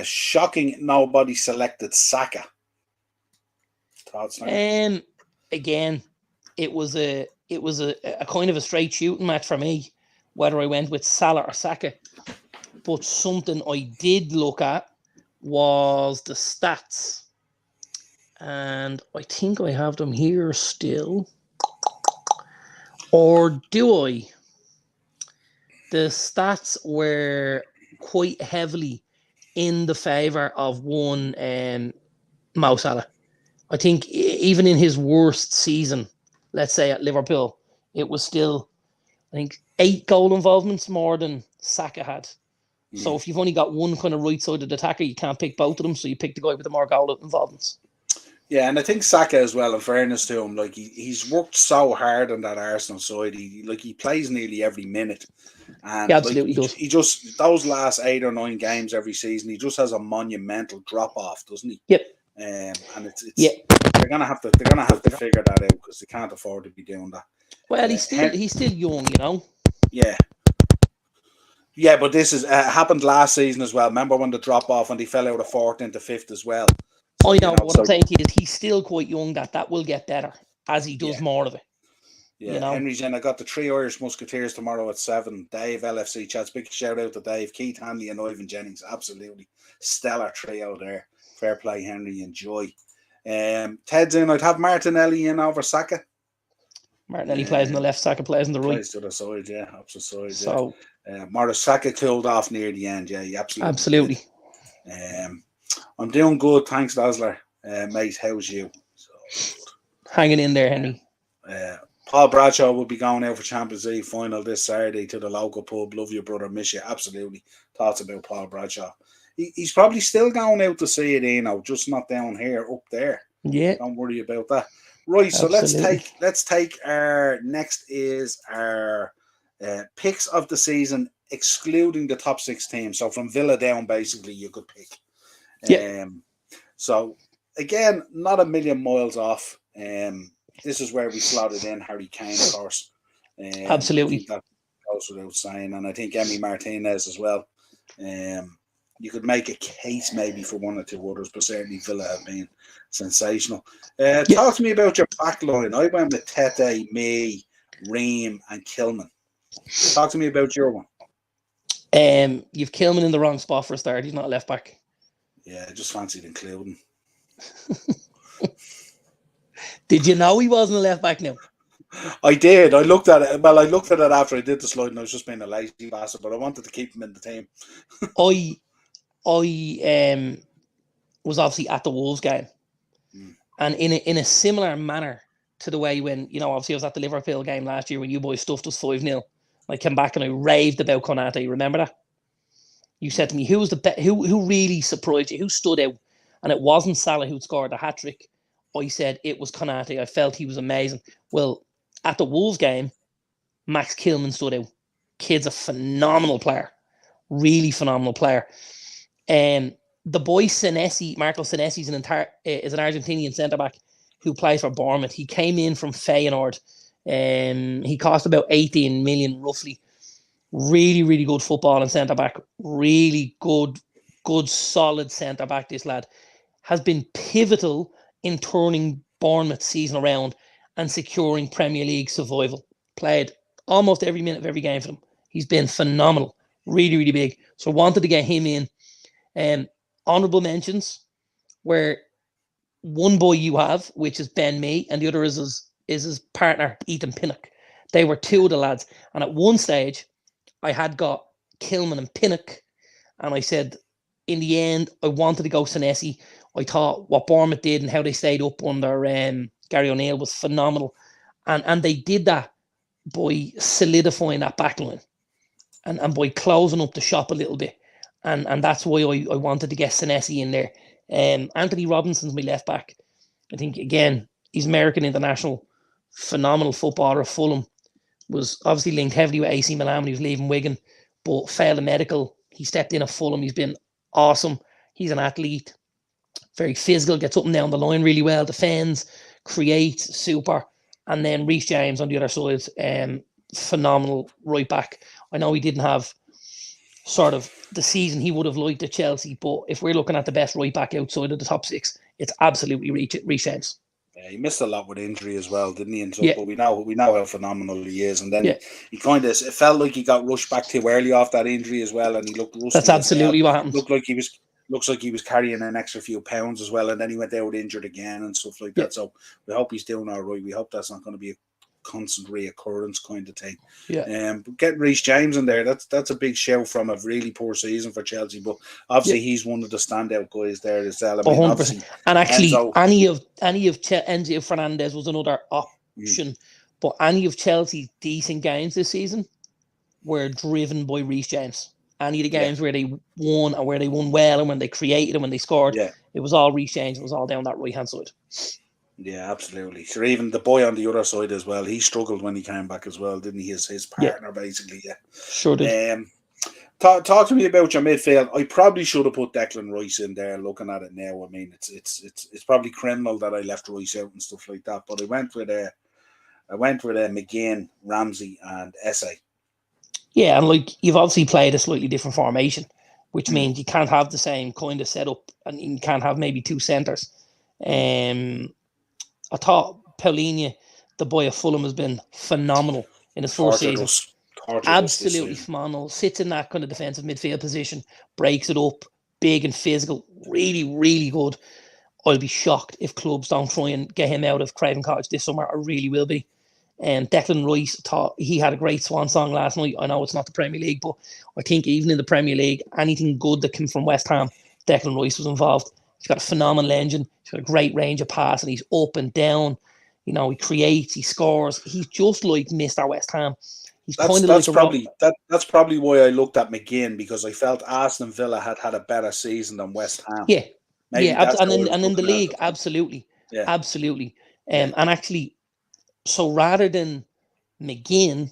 Shocking, nobody selected Saka. Thoughts now? Again, it was a kind of a straight shooting match for me, whether I went with Salah or Saka. But something I did look at was the stats. And I think I have them here still. Or do I? The stats were quite heavily in the favour of one Mo Salah. I think even in his worst season, let's say at Liverpool, it was still, I think, 8 goal involvements more than Saka had. So if you've only got one kind of right-sided attacker, you can't pick both of them, so you pick the guy with the more goal involvements. Yeah, and I think Saka as well, in fairness to him, like he's worked so hard on that Arsenal side. He plays nearly every minute. And absolutely does. He just, those last 8 or 9 games every season, he just has a monumental drop off, doesn't he? Yep. And it's they're gonna have to figure that out because they can't afford to be doing that. Well, he's still young, you know. Yeah, but this is happened last season as well. Remember when the drop off and he fell out of 4th into 5th as well. So, I know, but what I'm saying to you is he's still quite young. That will get better as he does more of it. Yeah, you know? Henry's in. I got the 3 Irish Musketeers tomorrow at 7. Dave, LFC Chats. Big shout out to Dave, Keith Hanley, and Ivan Jennings. Absolutely stellar trio there. Fair play, Henry. Enjoy. Ted's in. I'd have Martinelli in over Saka. Martinelli plays on the left, Saka plays on the right. Plays to the side, opposite side. So, Morris Saka cooled off near the end. Yeah, absolutely. I'm doing good, thanks, Dazzler. Mate, how's you? Hanging in there, Henry. Paul Bradshaw will be going out for Champions League final this Saturday to the local pub. Love you, brother. Miss you. Absolutely. Thoughts about Paul Bradshaw. He's probably still going out to see it, just not down here, up there. Yeah. Don't worry about that. Right, absolutely. So let's take our next is our picks of the season, excluding the top 6 teams. So from Villa down, basically, you could pick. So again, not a million miles off. This is where we slotted in Harry Kane, of course. Absolutely. That goes without saying, and I think Emi Martinez as well. You could make a case maybe for one or two others, but certainly Villa have been sensational. Talk to me about your back line. I went with Tete, me, Ream, and Kilman. Talk to me about your one. You've Kilman in the wrong spot for a start. He's not a left back. Yeah, I just fancied including. Did you know he wasn't a left back now? I did. I looked at it. Well, I looked at it after I did the slide, and I was just being a lazy bastard. But I wanted to keep him in the team. I was obviously at the Wolves game, and in a similar manner to the way when obviously I was at the Liverpool game last year when you boys stuffed us 5-0. I came back and I raved about Konate. Remember that? You said to me, "Who was who really surprised you? Who stood out?" And it wasn't Salah who scored the hat trick. I said it was Konate. I felt he was amazing. Well, at the Wolves game, Max Kilman stood out. Kid's a phenomenal player. Really phenomenal player. The boy Senesi, Marco Senesi, is an Argentinian centre-back who plays for Bournemouth. He came in from Feyenoord. He cost about 18 million roughly. Really, really good football and centre-back. Really good, solid centre-back, this lad. Has been pivotal in turning Bournemouth season around and securing Premier League survival. Played almost every minute of every game for them. He's been phenomenal. Really, really big. So I wanted to get him in. Honourable mentions. where one boy you have, which is Ben Mee, and the other is his partner, Ethan Pinnock. They were two of the lads. And at one stage, I had got Kilman and Pinnock, and I said, in the end, I wanted to go Senesi. I thought what Bournemouth did and how they stayed up under Gary O'Neill was phenomenal. And they did that by solidifying that backline and by closing up the shop a little bit. And that's why I wanted to get Senesi in there. Anthony Robinson's my left back. I think, again, he's American international, phenomenal footballer of Fulham. Was obviously linked heavily with AC Milan when he was leaving Wigan, but failed a medical. He stepped in at Fulham. He's been awesome. He's an athlete, very physical, gets up and down the line really well, defends, creates, super. And then Reece James on the other side, phenomenal right back. I know he didn't have sort of the season he would have liked at Chelsea, but if we're looking at the best right back outside of the top six, it's absolutely Reece James. Yeah, he missed a lot with injury as well, didn't he? And so, Yeah. but we know how phenomenal he is. And then Yeah. he kind of, it felt like he got rushed back too early off that injury as well, and he looked rusty. That's absolutely what happened. Looks like he was carrying an extra few pounds as well, and then he went out injured again and stuff like that. So we hope he's doing all right. We hope that's not going to be a constant reoccurrence kind of thing. But getting Reece James in there, that's a big shout from a really poor season for Chelsea. But obviously he's one of the standout guys there as well. I mean, 100%. And actually, any of Enzo Fernandez was another option. But any of Chelsea's decent games this season were driven by Reece James. Any of the games where they won and where they won well and when they created and when they scored, it was all Reece James. It was all down that right-hand side. Yeah, absolutely. Sure, even the boy on the other side as well, he struggled when he came back as well, didn't he? His partner, basically, Sure did. Talk to me about your midfield. I probably should have put Declan Rice in there. Looking at it now, I mean, it's probably criminal that I left Rice out and stuff like that. But I went with McGinn, Ramsey, and Esse. Yeah, and like you've obviously played a slightly different formation, which means you can't have the same kind of setup, and you can't have maybe two centres. I thought Paulinho, the boy of Fulham, has been phenomenal in his first season. Absolutely phenomenal. Sits in that kind of defensive midfield position, breaks it up, big and physical. Really, really good. I'll be shocked if clubs don't try and get him out of Craven Cottage this summer. I really will be. Declan Rice, thought he had a great swan song last night. I know it's not the Premier League, but I think even in the Premier League, anything good that came from West Ham, Declan Rice was involved. He's got a phenomenal engine. He's got a great range of passing. He's up and down. You know, he creates, he scores. He's just like Mr. West Ham. That's probably why I looked at McGinn, because I felt Aston Villa had a better season than West Ham. Yeah, and in the league, absolutely, absolutely. And actually, so rather than McGinn,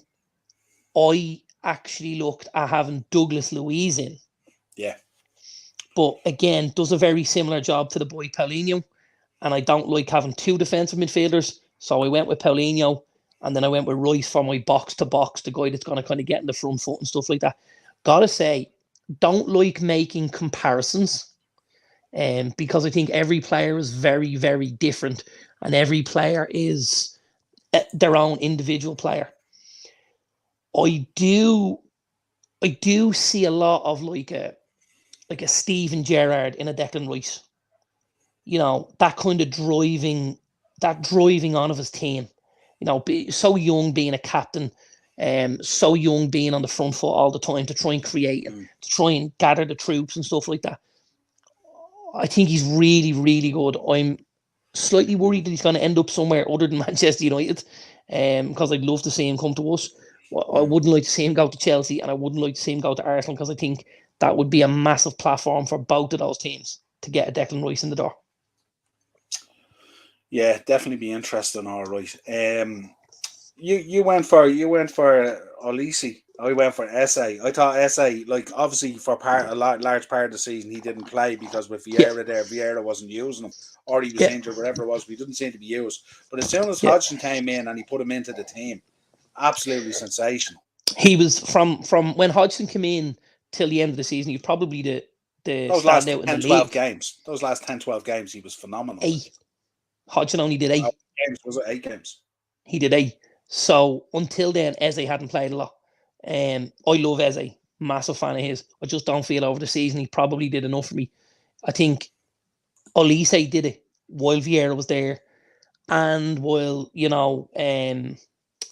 I actually looked at having Douglas Luiz in. Yeah. But again, does a very similar job to the boy Paulinho. And I don't like having two defensive midfielders. So I went with Paulinho, and then I went with Rice for my box-to-box, the guy that's going to kind of get in the front foot and stuff like that. Gotta say, don't like making comparisons, because I think every player is very, very different, and every player is their own individual player. I do see a lot of like a Steven Gerrard in a Declan Rice. You know, that kind of driving on of his team. You know, so young, being a captain, so young, being on the front foot all the time to try and create and to try and gather the troops and stuff like that. I think he's really, really good. I'm slightly worried that he's going to end up somewhere other than Manchester United, because I'd love to see him come to us. I wouldn't like to see him go to Chelsea, and I wouldn't like to see him go to Arsenal, because I think that would be a massive platform for both of those teams to get a Declan Rice in the door. Yeah, definitely be interesting. All right. You went for Olise. I went for Esse. I thought Esse, like, obviously for a large part of the season, he didn't play because with Vieira there, Vieira wasn't using him, or he was injured, whatever it was, but he didn't seem to be used. But as soon as Hodgson came in and he put him into the team, absolutely sensational. He was from when Hodgson came in till the end of the season, he was probably the those last 10-12 games. Those last 10-12 games, he was phenomenal. 8. Hodgson only did 8. Games, was it 8 games? He did 8. So until then, Eze hadn't played a lot. I love Eze, massive fan of his. I just don't feel over the season he probably did enough for me. I think Olise did it while Vieira was there, and while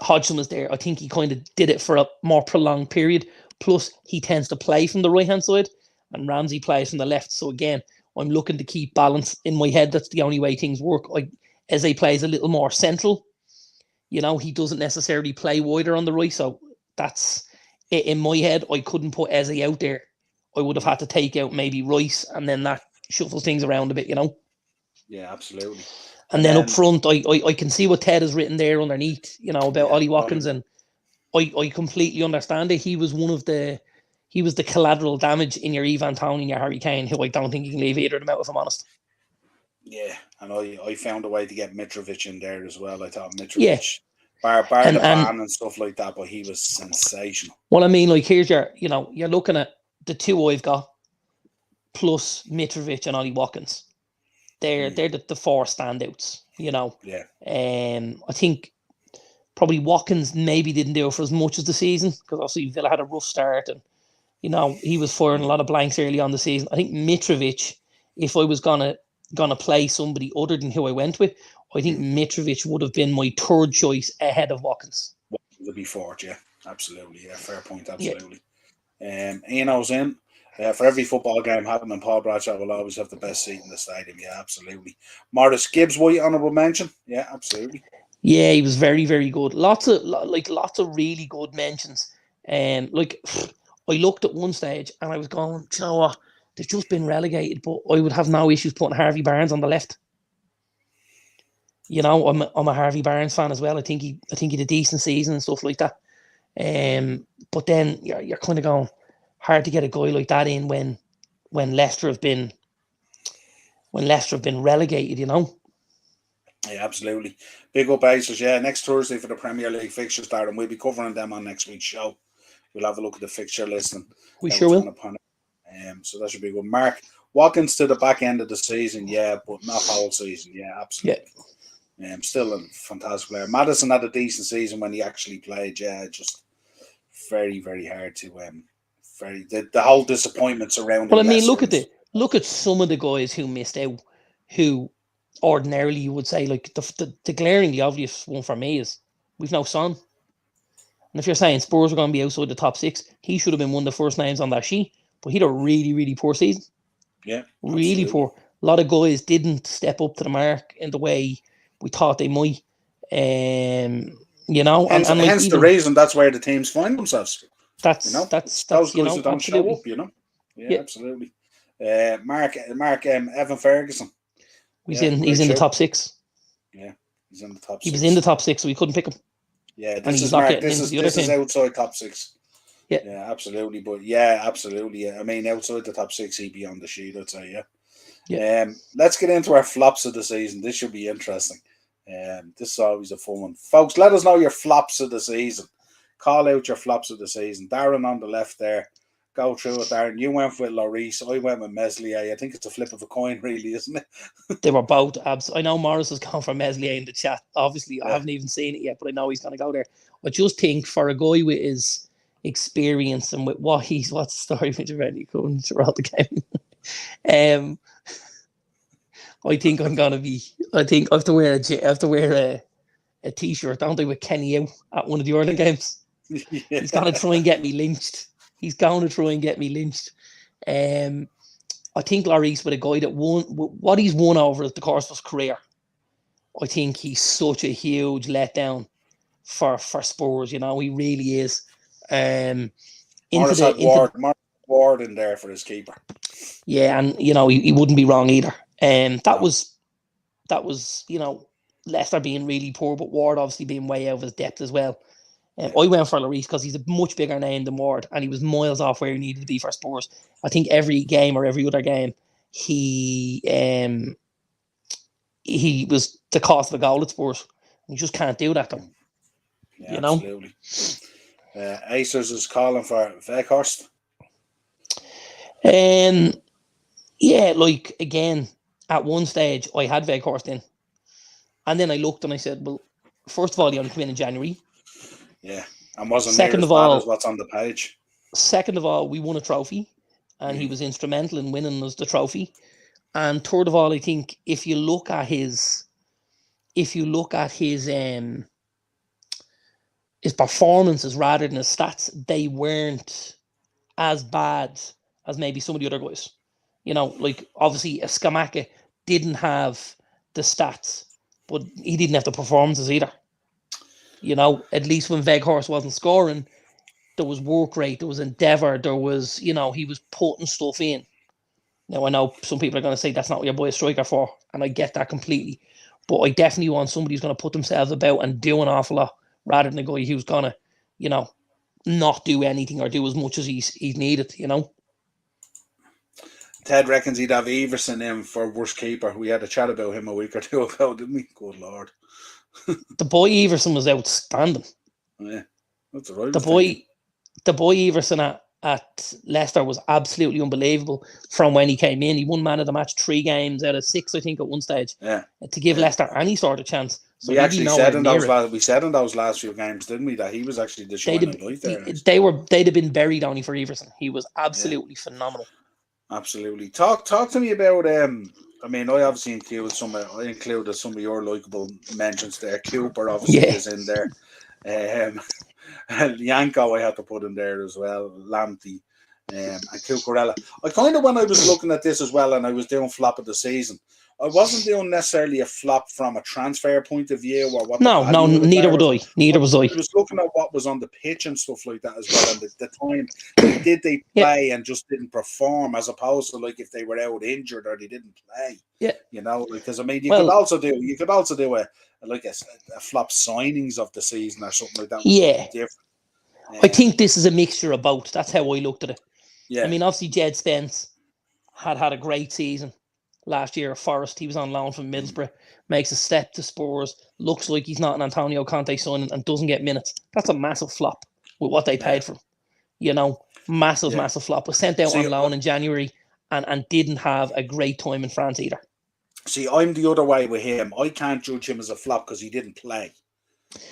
Hodgson was there. I think he kind of did it for a more prolonged period. Plus, he tends to play from the right hand side, and Ramsey plays from the left. So again, I'm looking to keep balance in my head. That's the only way things work. Eze plays a little more central. He doesn't necessarily play wider on the right. So that's it. In my head, I couldn't put Eze out there. I would have had to take out maybe Rice, and then that shuffles things around a bit, Yeah, absolutely. And then up front, I can see what Ted has written there underneath, about Ollie Watkins, and I completely understand it. He was the collateral damage in your Ivan Toney and your Harry Kane, who I don't think you can leave either of them out, if I'm honest. Yeah, and I found a way to get Mitrovic in there as well. I thought Mitrovic, bar the ban and stuff like that, but he was sensational. Well, I mean, like, here's you're looking at the two I've got, plus Mitrovic and Ollie Watkins. They're the four standouts, Yeah. I think probably Watkins maybe didn't do it for as much as the season, because obviously Villa had a rough start, and he was firing a lot of blanks early on the season. I think Mitrovic, if I was gonna play somebody other than who I went with, I think Mitrovic would have been my third choice ahead of Watkins. Watkins would be fourth, yeah, absolutely, yeah, fair point, absolutely. Eno's in. For every football game happening, Paul Bradshaw will always have the best seat in the stadium. Yeah, absolutely. Morris Gibbs White, honourable mention. Yeah, absolutely. Yeah, he was very, very good. Lots of really good mentions. I looked at one stage and I was going, you know what? They've just been relegated, but I would have no issues putting Harvey Barnes on the left. I'm a Harvey Barnes fan as well. I think he did a decent season and stuff like that. But then you're kind of going, hard to get a guy like that in when Leicester have been relegated, Yeah, absolutely. Big up Acers, yeah. Next Thursday for the Premier League fixtures, Darren. We'll be covering them on next week's show. We'll have a look at the fixture list and we sure will. So that should be good. Mark, Watkins to the back end of the season, yeah, but not whole season. Yeah, absolutely. Yeah. Still a fantastic player. Maddison had a decent season when he actually played. Yeah, just very, very hard to the whole disappointments around. Well, I mean, look at some of the guys who missed out, who ordinarily you would say, like, the glaringly obvious one for me is we've no Son. And if you're saying Spurs are going to be outside the top six, he should have been one of the first names on that sheet. But he had a really, really poor season. Yeah, really poor. A lot of guys didn't step up to the mark in the way we thought they might. Hence the reason that's where the teams find themselves. That's those guys who don't show up. Yeah, absolutely. Mark Evan Ferguson. He's in the top six. Yeah, he's in the top six. He was in the top six, so we couldn't pick him. Yeah, this is outside top six. Yeah, absolutely. But yeah, absolutely. I mean, outside the top six, he'd be on the sheet, I'd say. Yeah. Let's get into our flops of the season. This should be interesting. This is always a fun one, folks. Let us know your flops of the season. Call out your flops of the season. Darren on the left there. Go through it, Darren. You went with Lloris. I went with Meslier. I think it's a flip of a coin, really, isn't it? They were both abs. I know Morris has gone for Meslier in the chat. Obviously, I haven't even seen it yet, but I know he's going to go there. I just think for a guy with his experience and with what's the story with Giovanni coming throughout the game. I think I'm gonna be. I think I have to wear a t-shirt, don't I, with Kenny out at one of the Ireland games. Yeah. He's gonna try and get me lynched. I think Lloris, with a guy that won what he's won over the course of his career, I think he's such a huge letdown for Spurs. He really is. Morris had Ward in there for his keeper. Yeah, and he wouldn't be wrong either. That was Leicester being really poor, but Ward obviously being way out of his depth as well. I went for Lloris because he's a much bigger name than Ward, and he was miles off where he needed to be for Spurs. I think every game or every other game, he was the cost of a goal at Spurs. You just can't do that, though. Yeah, absolutely. Acers is calling for Weghorst. Again, at one stage, I had Weghorst in. And then I looked and I said, well, first of all, he only came in January. Yeah, and wasn't near as bad as what's on the page. Second of all, we won a trophy, and he was instrumental in winning us the trophy. And third of all, I think if you look at his performances rather than his stats, they weren't as bad as maybe some of the other guys. Like obviously Skamaka didn't have the stats, but he didn't have the performances either. At least when Weghorst wasn't scoring, there was work rate, there was endeavour, there was, he was putting stuff in. Now, I know some people are going to say that's not what your boy is striker for, and I get that completely. But I definitely want somebody who's going to put themselves about and do an awful lot rather than a guy who's going to, not do anything or do as much as he's needed, Ted reckons he'd have Everson in for worst keeper. We had a chat about him a week or two ago, didn't we? Good Lord. The boy Everson was outstanding. Yeah, that's right. The boy Everson at Leicester was absolutely unbelievable from when he came in. He won man of the match 3 games out of 6, I think, at one stage. Yeah. To give Leicester any sort of chance. So we actually said in those last few games, didn't we, that he was actually the shining light there. They'd have been buried only for Everson. He was absolutely phenomenal. Absolutely. Talk to me about I mean, I obviously included some of your likeable mentions there. Cooper obviously is in there. Yanko I had to put in there as well. Lamptey and Cucurella. I kind of, when I was looking at this as well and I was doing flop of the season, I wasn't doing necessarily a flop from a transfer point of view or what. No, neither would I. Neither was I. I was looking at what was on the pitch and stuff like that as well, and the time did they play and just didn't perform, as opposed to like if they were out injured or they didn't play. Yeah, because I mean you could also do a flop signings of the season or something like that. Yeah, different. I think this is a mixture of both. That's how I looked at it. Yeah, I mean obviously Jed Spence had a great season last year at Forest. He was on loan from Middlesbrough, makes a step to Spurs, looks like he's not an Antonio Conte son and doesn't get minutes. That's a massive flop with what they paid for him. Massive flop. Was sent out on loan in January and didn't have a great time in France either. See, I'm the other way with him. I can't judge him as a flop because he didn't play.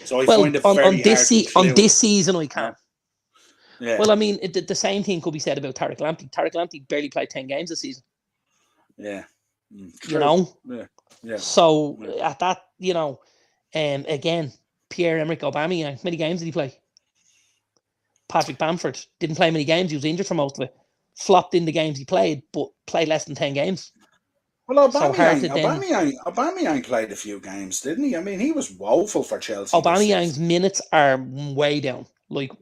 So I find it very hard on this season I can. Yeah. Well, I mean, the same thing could be said about Tariq Lamptey. Tariq Lamptey barely played 10 games this season. Yeah. Yeah. So at that, again, Pierre-Emerick Aubameyang, how many games did he play? Patrick Bamford didn't play many games. He was injured for most of it. Flopped in the games he played, but played less than 10 games. Well, Aubameyang played a few games, didn't he? I mean, he was woeful for Chelsea. Aubameyang's minutes are way down.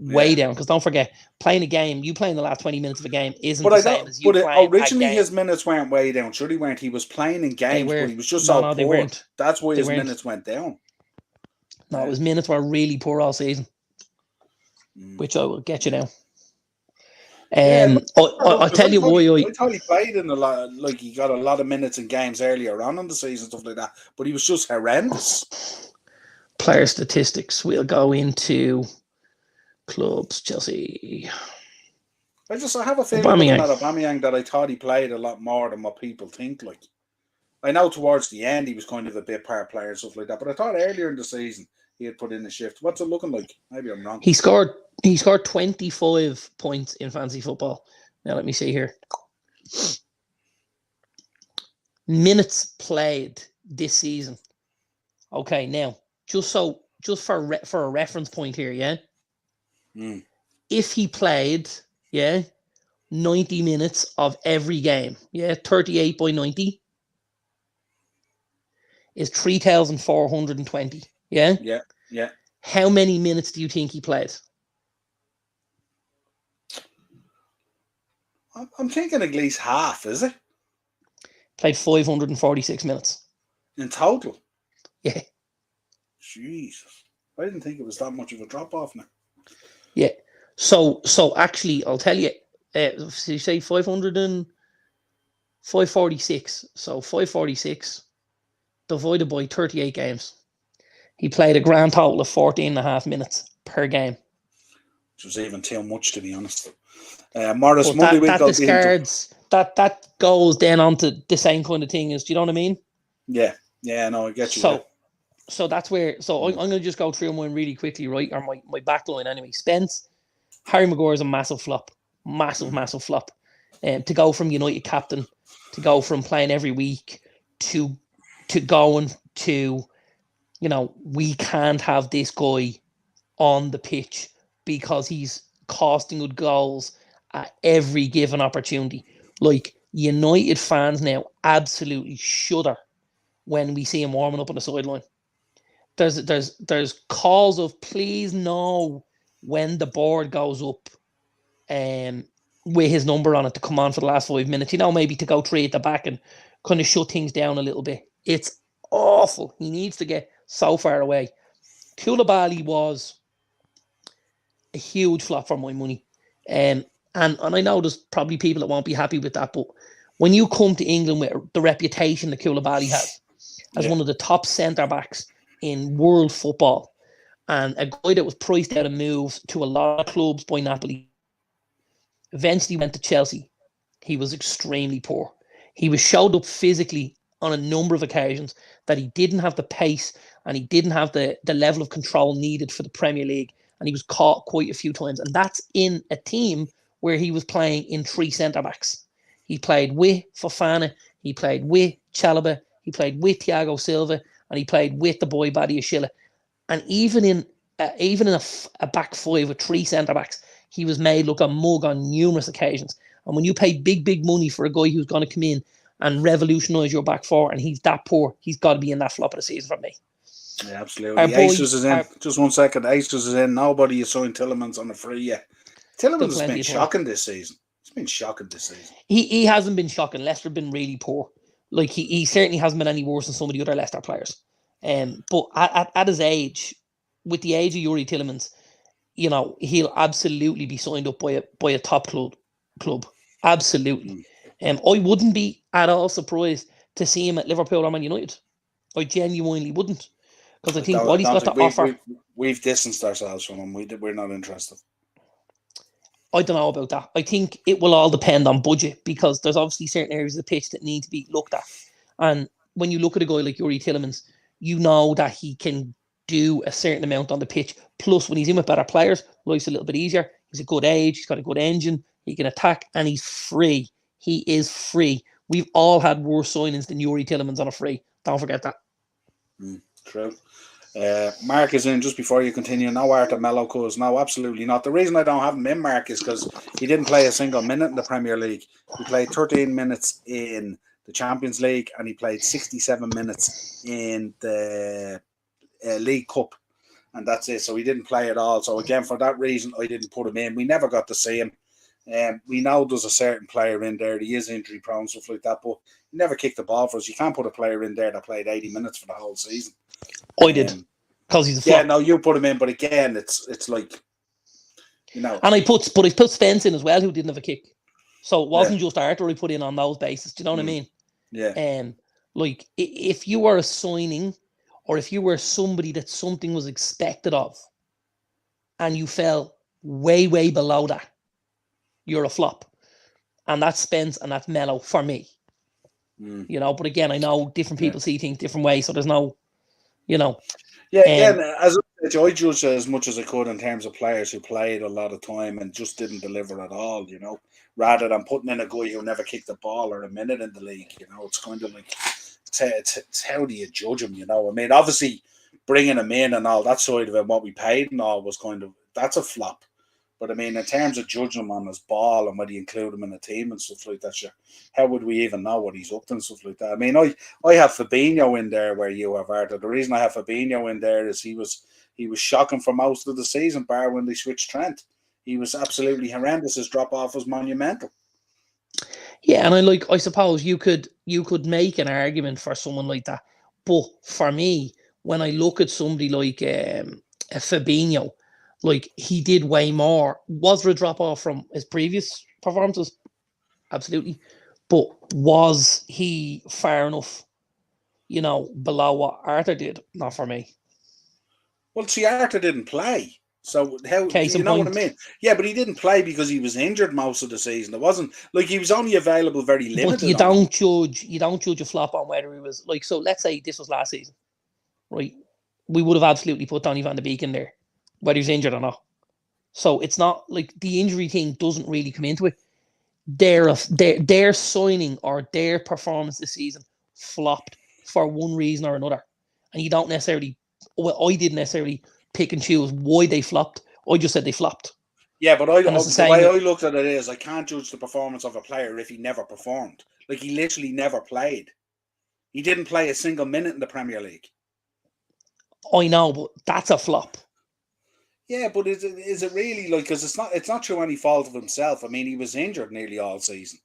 Way down, because don't forget, playing a game, you playing the last 20 minutes of a game isn't the same as you playing originally a game. His minutes weren't way down. Sure, he weren't. He was playing in games, but he was just so poor. That's why his minutes went down. No, his minutes were really poor all season, which I will get you now. I'll tell you why. I thought he played in a lot, like he got a lot of minutes in games earlier on in the season, stuff like that, but he was just horrendous. Player statistics. We'll go into clubs, Chelsea. I have a feeling about Aubameyang that I thought he played a lot more than what people think. Like, I know towards the end he was kind of a bit part player and stuff like that, but I thought earlier in the season he had put in a shift. What's it looking like? Maybe I'm wrong. He scored 25 points in fantasy football. Now let me see here. Minutes played this season. Okay, now just for a reference point here, yeah. If he played, 90 minutes of every game, 38 by 90 is 3,420. Yeah. How many minutes do you think he played? I'm thinking at least half. Is it? Played 546 minutes in total. Yeah. Jesus, I didn't think it was that much of a drop off now. Yeah. So actually, I'll tell you. So you say 546. So 546 divided by 38 games. He played a grand total of 14.5 minutes per game. Which was even too much, to be honest. Morris, that discards that goes then onto the same kind of thing as, do you know what I mean? Yeah. No, I get you. So that's where. So I'm going to just go through mine really quickly, right? Or my back line anyway. Spence, Harry Maguire is a massive flop, massive flop. To go from United captain to go from playing every week to going to, we can't have this guy on the pitch because he's costing good goals at every given opportunity. Like, United fans now absolutely shudder when we see him warming up on the sideline. There's calls of please no when the board goes up with his number on it to come on for the last 5 minutes, maybe to go 3 at the back and kind of shut things down a little bit. It's awful. He needs to get so far away. Koulibaly was a huge flop for my money. And I know there's probably people that won't be happy with that, but when you come to England with the reputation that Koulibaly has as one of the top centre-backs in world football, and a guy that was priced out of moves to a lot of clubs by Napoli, eventually went to Chelsea. He was extremely poor. He was showed up physically on a number of occasions that he didn't have the pace and he didn't have the level of control needed for the Premier League. And he was caught quite a few times. And that's in a team where he was playing in 3 centre-backs. He played with Fofana, he played with Chalobah, he played with Thiago Silva, and he played with the boy Badiashile. And even in a back 5 with 3 centre-backs, he was made look a mug on numerous occasions. And when you pay big, big money for a guy who's going to come in and revolutionise your back 4, and he's that poor, he's got to be in that flop of the season for me. Yeah, absolutely. Aces is in. Just 1 second. Aces is in. Nobody has signed Tielemans on a free yet. Tielemans has been shocking this season. It's been shocking this season. He hasn't been shocking. Leicester have been really poor. Like, he certainly hasn't been any worse than some of the other Leicester players. But at his age, with the age of Yuri Tielemans, he'll absolutely be signed up by a top club. Absolutely. I wouldn't be at all surprised to see him at Liverpool or Man United. I genuinely wouldn't. Because I think what he's got to offer... We've distanced ourselves from him. We're not interested. I don't know about that. I think it will all depend on budget, because there's obviously certain areas of the pitch that need to be looked at. And when you look at a guy like Yuri Tielemans, you know that he can do a certain amount on the pitch. Plus, when he's in with better players, life's a little bit easier. He's a good age. He's got a good engine. He can attack, and he's free. He is free. We've all had worse signings than Yuri Tielemans on a free. Don't forget that. True. Mark is in just before you continue. No Arthur Mello cause. No, absolutely not. The reason I don't have him in, Mark, is because he didn't play a single minute in the Premier League. He played 13 minutes in the Champions League, and he played 67 minutes in the League Cup, and that's it. So he didn't play at all. So again, for that reason, I didn't put him in. We never got to see him. We know there's a certain player in there. He is injury prone, stuff like that, but he never kicked the ball for us. You can't put a player in there that played 80 minutes for the whole season. I did, because he's a flop. Yeah, no, you put him in, but again, it's like, And I put Spence in as well, who didn't have a kick. So it wasn't just Arthur I put in on those bases. Do you know what I mean? Yeah. Like, if you were a signing, or if you were somebody that something was expected of, and you fell way, way below that, you're a flop. And that's Spence and that's Mello for me. But again, I know different people see things different ways, so there's no, Yeah, again, as I judged as much as I could in terms of players who played a lot of time and just didn't deliver at all, rather than putting in a guy who never kicked the ball or a minute in the league. It's kind of like, it's how do you judge him? I mean, obviously bringing him in and all that side of it, what we paid and all was that's a flop. But I mean, in terms of judging him on his ball and whether you include him in a team and stuff like that, how would we even know what he's up to and stuff like that? I mean, I have Fabinho in there where you have Arthur. The reason I have Fabinho in there is he was shocking for most of the season, bar when they switched Trent. He was absolutely horrendous. His drop off was monumental. Yeah, and I suppose you could make an argument for someone like that. But for me, when I look at somebody like a Fabinho, like, he did way more. Was there a drop off from his previous performances? Absolutely. But was he far enough, below what Arthur did? Not for me. Well, see, Arthur didn't play. So how you know what I mean? Yeah, but he didn't play because he was injured most of the season. It wasn't like he was only available very limited. But you don't judge a flop on whether he was so let's say this was last season. Right. We would have absolutely put Donny van de Beek in there, whether he's injured or not. So it's not like the injury thing doesn't really come into it. their signing or their performance this season flopped for one reason or another, and you don't necessarily. Well, I didn't necessarily pick and choose why they flopped. I just said they flopped. Yeah, but And it's the the same way with, I looked at it is I can't judge the performance of a player if he never performed. Like, he literally never played. He didn't play a single minute in the Premier League. I know, but that's a flop. Yeah, but is it really, like, because it's not through any fault of himself. I mean, he was injured nearly all season,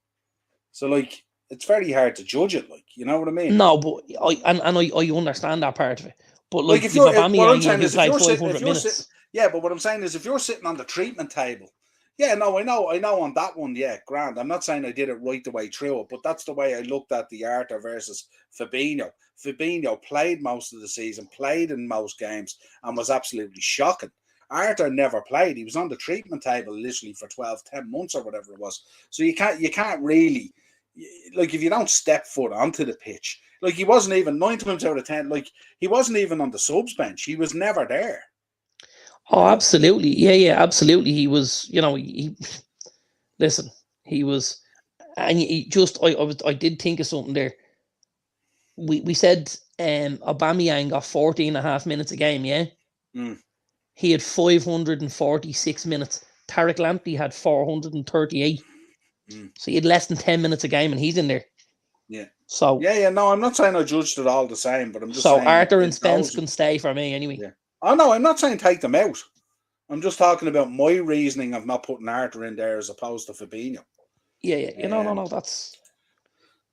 so like it's very hard to judge it. Like, you know what I mean? No, but I understand that part of it. But Like, like if with you're what I'm Aubameyang, saying who is if played you're sitting 500 minutes. yeah, but what I'm saying is if you're sitting on the treatment table, yeah, no, I know on that one, yeah, grand. I'm not saying I did it right the way through it, but that's the way I looked at the Arthur versus Fabinho. Fabinho played most of the season, played in most games, and was absolutely shocking. Arthur never played. He was on the treatment table literally for 10 months or whatever it was. So you can't really, like, if you don't step foot onto the pitch, like, he wasn't even 9 times out of 10, like, he wasn't even on the subs bench. He was never there. Oh, absolutely. Yeah, absolutely. He was, listen, he was, and he just, I did think of something there. We said Aubameyang got 14 and a half minutes a game, yeah? Mm. He had 546 minutes. Tariq Lamptey had 438. So he had less than 10 minutes a game, and he's in there. Yeah. So yeah. No, I'm not saying I judged it all the same, but I'm just so saying. Arthur and Spence can stay for me anyway. Yeah. Oh no, I'm not saying take them out. I'm just talking about my reasoning of not putting Arthur in there as opposed to Fabinho. Yeah. No. That's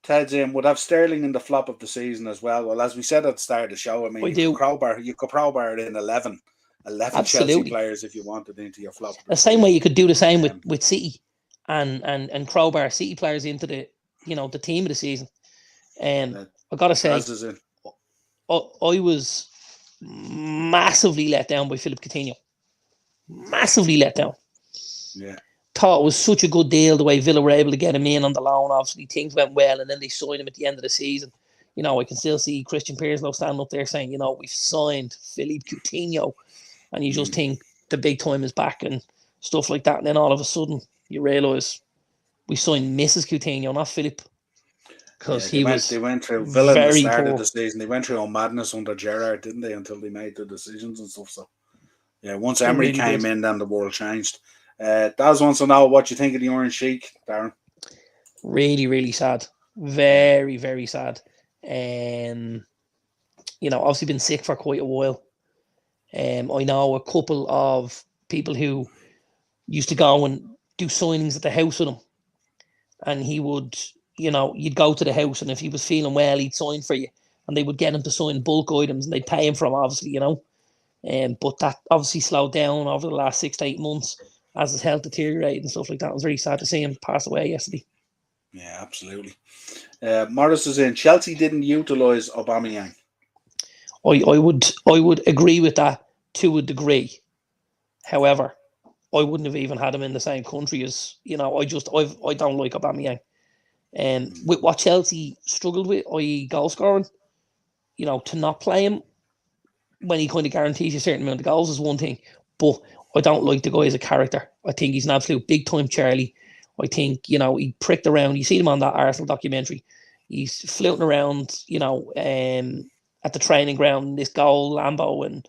Ted's in. Would have Sterling in the flop of the season as well. Well, as we said at the start of the show, I mean, you could crowbar in 11 Chelsea players if you wanted into your flop. The same way you could do the same with City and crowbar City players into the the team of the season. And I gotta say, I was massively let down by Philippe Coutinho. Massively let down. Yeah. Thought it was such a good deal the way Villa were able to get him in on the loan. Obviously, things went well, and then they signed him at the end of the season. I can still see Christian Pearslow standing up there saying, we've signed Philippe Coutinho. And you just think the big time is back and stuff like that. And then all of a sudden, you realise we signed Mrs. Coutinho, not Philip. Because they went through Villa at the start of the season. They went through a madness under Gerrard, didn't they, until they made the decisions and stuff. So, yeah, once Emery came in, then the world changed. Daz wants to know what you think of the Orange Sheik, Darren. Really, really sad. Very, very sad. Obviously been sick for quite a while. I know a couple of people who used to go and do signings at the house with him. And he would, you'd go to the house, and if he was feeling well, he'd sign for you. And they would get him to sign bulk items, and they'd pay him for him, obviously, But that obviously slowed down over the last 6 to 8 months as his health deteriorated and stuff like that. It was very sad to see him pass away yesterday. Yeah, absolutely. Morris is in. Chelsea didn't utilise Aubameyang. I would agree with that to a degree. However, I wouldn't have even had him in the same country as, I don't like Aubameyang. And with what Chelsea struggled with, i.e. goal scoring, to not play him when he kind of guarantees you a certain amount of goals is one thing. But I don't like the guy as a character. I think he's an absolute big time Charlie. I think, he pricked around. You see him on that Arsenal documentary. He's floating around, at the training ground in this gold Lambo and,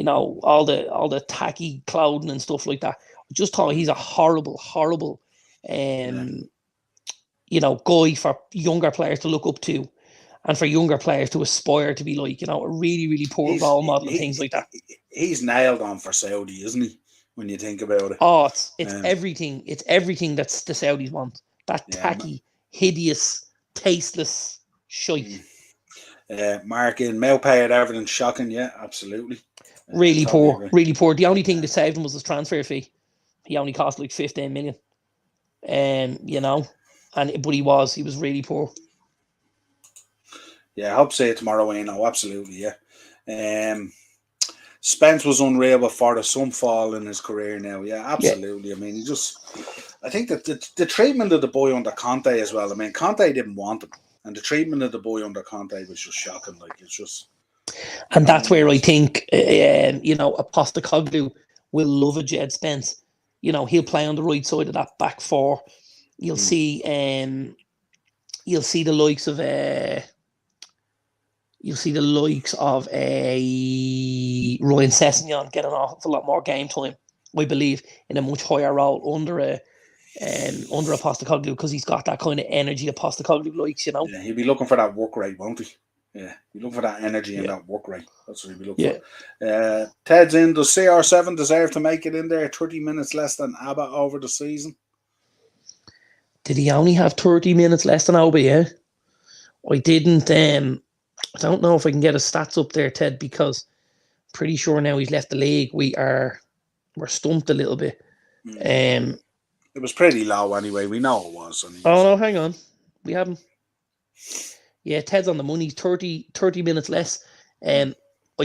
all the tacky clothing and stuff like that. I just thought he's a horrible, horrible, guy for younger players to look up to and for younger players to aspire to be like, a really, really poor role model and things like that. He's nailed on for Saudi, isn't he? When you think about it. Oh, it's everything. It's everything that's the Saudis want. That tacky, hideous, tasteless shite. Mark in Maupay at Everton, shocking. Yeah, absolutely. Really poor. Really poor. The only thing that saved him was his transfer fee. He only cost like 15 million. But he was really poor. Yeah, I hope to see it tomorrow. Absolutely. Yeah. Spence was unreal before the some fall in his career now. Yeah, absolutely. Yeah. I mean, I think that the treatment of the boy under Conte as well. I mean, Conte didn't want him, and the treatment of the boy under Conte was just shocking. Like, it's just. And that's where I think, a Postecoglou will love a Jed Spence. He'll play on the right side of that back four. you'll see the likes of a Ryan Sessegnon get an awful lot more game time, I believe, in a much higher role under a Postecoglou, because he's got that kind of energy that Postecoglou likes, you know. Yeah, he'll be looking for that work rate, won't he? Yeah, he'll be looking for that energy and that work rate. That's what he'll be looking for. Ted's in. Does CR7 deserve to make it in there? 30 minutes less than Abba over the season. Did he only have 30 minutes less than Abba? Yeah, I didn't. I don't know if I can get his stats up there, Ted, because I'm pretty sure now he's left the league. We're stumped a little bit. It was pretty low anyway. We know it was. Oh no, hang on. We haven't. Yeah, Ted's on the money. 30 minutes less. I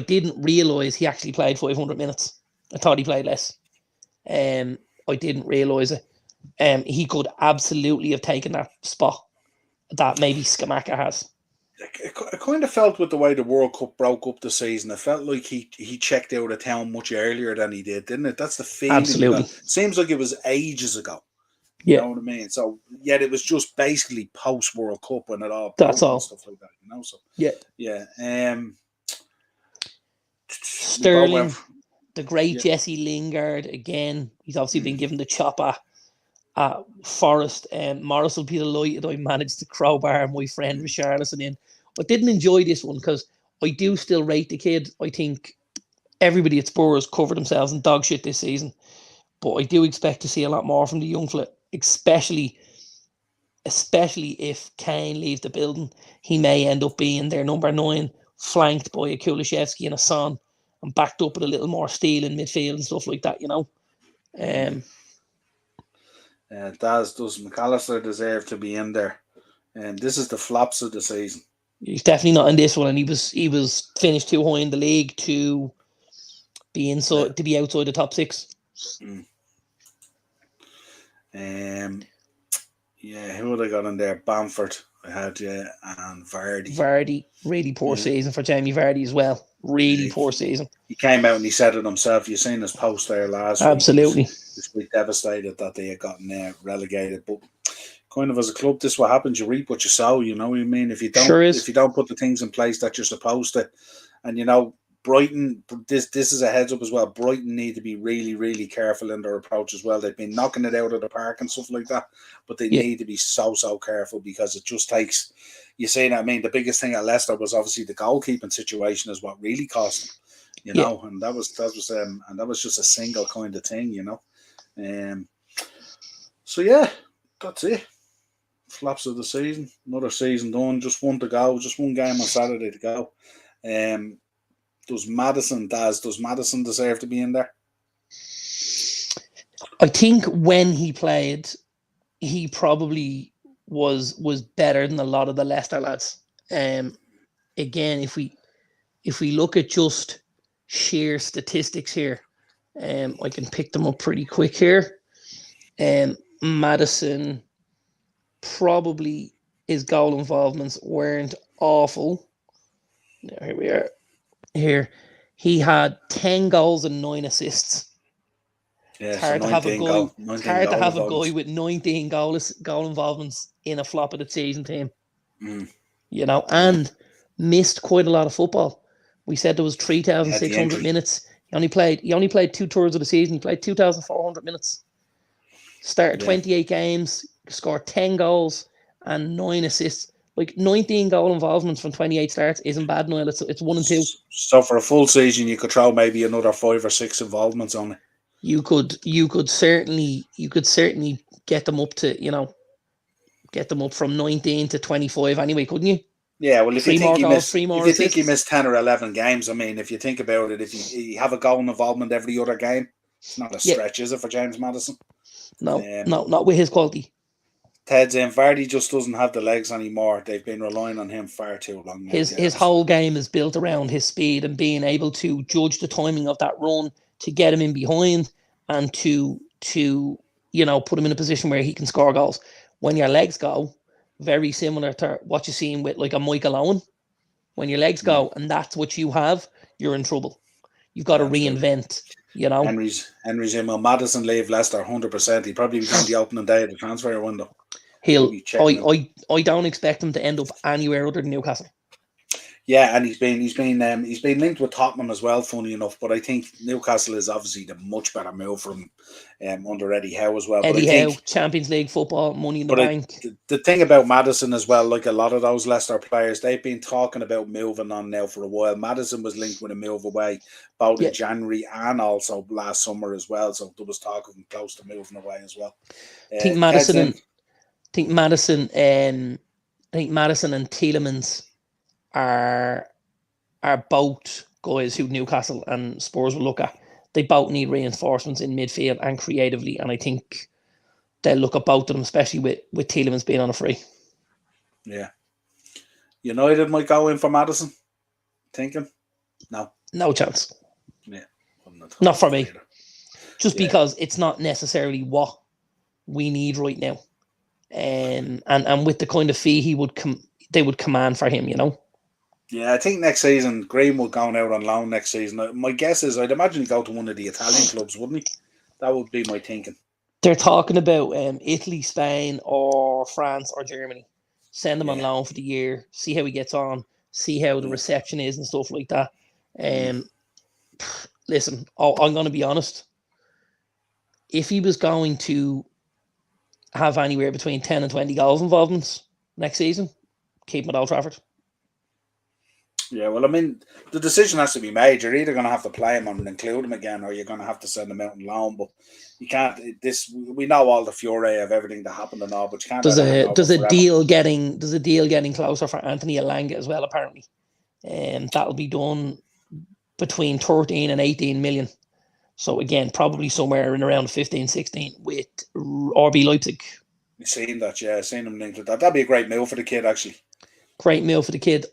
didn't realise he actually played 500 minutes. I thought he played less. I didn't realise it. He could absolutely have taken that spot that maybe Scamacca has. It kind of felt with the way the World Cup broke up the season. It felt like he checked out of town much earlier than he did, didn't it? That's the feeling. Absolutely. Seems like it was ages ago. You know what I mean? So, yet it was just basically post World Cup when it all broke. That's all. And stuff like that, you know? So, yeah. Sterling, the great Jesse Lingard, again, he's obviously been given the chop at Forest. Morris will be delighted I managed to crowbar my friend Richarlison in. I didn't enjoy this one because I do still rate the kid. I think everybody at Spurs covered themselves in dog shit this season. But I do expect to see a lot more from the young fella, especially if Kane leaves the building. He may end up being their number 9, flanked by a Kulusevski and a Son, and backed up with a little more steel in midfield and stuff like that, you know. Does McAllister deserve to be in there? And this is the flops of the season. He's definitely not in this one, and he was finished too high in the league to be inside to be outside the top 6. Who would I got in there? Bamford, I had, and Vardy. Vardy, really poor season for Jamie Vardy as well. Really poor season. He came out and he said it himself. You've seen his post there last week. Absolutely. He's devastated that they had gotten relegated. But kind of as a club, this is what happens. You reap what you sow. You know what I mean? If you don't put the things in place that you're supposed to, and you know, Brighton, this is a heads up as well. Brighton need to be really, really careful in their approach as well. They've been knocking it out of the park and stuff like that, but they need to be so careful because it just takes. You see, I mean, the biggest thing at Leicester was obviously the goalkeeping situation is what really cost them, you know, and that was just a single kind of thing, you know. So yeah, that's it. Flaps of the season. Another season done. Just one to go. Just one game on Saturday to go. Does Maddison deserve to be in there? I think when he played, he probably was better than a lot of the Leicester lads. Again, if we look at just sheer statistics here, I can pick them up pretty quick here. Maddison, probably his goal involvements weren't awful. Now, here we are. Here, he had 10 goals and 9 assists. Yeah, it's hard to have a guy. It's hard to have a guy with 19 goal involvements in a flop of the season team. You know, and missed quite a lot of football. We said there was 3,600 minutes. He only played 2/3 of the season. He played 2,400 minutes. Started 28 games, scored 10 goals and 9 assists. Like 19 goal involvements from 28 starts isn't bad, Niall. It's 1 and 2. So for a full season, you could throw maybe another 5 or 6 involvements on it. You could certainly get them up to, you know, get them up from 19 to 25 anyway, couldn't you? Yeah, well, if you think he missed 10 or 11 games, I mean, if you think about it, if you have a goal involvement every other game, it's not a stretch, is it, for James Maddison? No, not with his quality. Ted's in. Vardy just doesn't have the legs anymore. They've been relying on him far too long. His whole game is built around his speed and being able to judge the timing of that run to get him in behind and to you know, put him in a position where he can score goals. When your legs go, very similar to what you're seeing with like a Michael Owen. When your legs go and that's what you have, you're in trouble. You've got to reinvent You know, Henry's in. Will Madison leave Leicester 100%? He'll probably be on the opening day of the transfer window. We'll be checking him. I don't expect him to end up anywhere other than Newcastle. Yeah, and he's been linked with Tottenham as well, funny enough. But I think Newcastle is obviously the much better move for him under Eddie Howe as well. Eddie but I Howe, think, Champions League football, money in the bank. The thing about Maddison as well, like a lot of those Leicester players, they've been talking about moving on now for a while. Maddison was linked with a move away both in January and also last summer as well. So there was talk of him close to moving away as well. I think Maddison and Tielemans are both guys who Newcastle and Spurs will look at. They both need reinforcements in midfield and creatively, and I think they'll look at both of them, especially with Tielemans being on a free. Yeah. United might go in for Maddison. Thinking? No chance. Yeah. Not for me. Just because it's not necessarily what we need right now. And with the kind of fee they would command for him, Yeah, I think next season Greenwood going out on loan next season. My guess is I'd imagine he'd go to one of the Italian clubs, wouldn't he? That would be my thinking. They're talking about Italy, Spain, or France or Germany. Send him on loan for the year, see how he gets on, see how the reception is and stuff like that. Listen, I'm going to be honest. If he was going to have anywhere between 10 and 20 goals involvements next season, keep him at Old Trafford. Yeah, well, I mean, the decision has to be made. You're either going to have to play him and include him again, or you're going to have to send him out on loan. But you can't. We know all the fury of everything that happened and all, but you can't. Does a deal getting closer for Anthony Elanga as well? Apparently, that'll be done between 13 and 18 million. So again, probably somewhere in around 15, 16 with RB Leipzig. You've seen that, yeah. I've seen him linked with that. That'd be a great meal for the kid, actually. Great meal for the kid.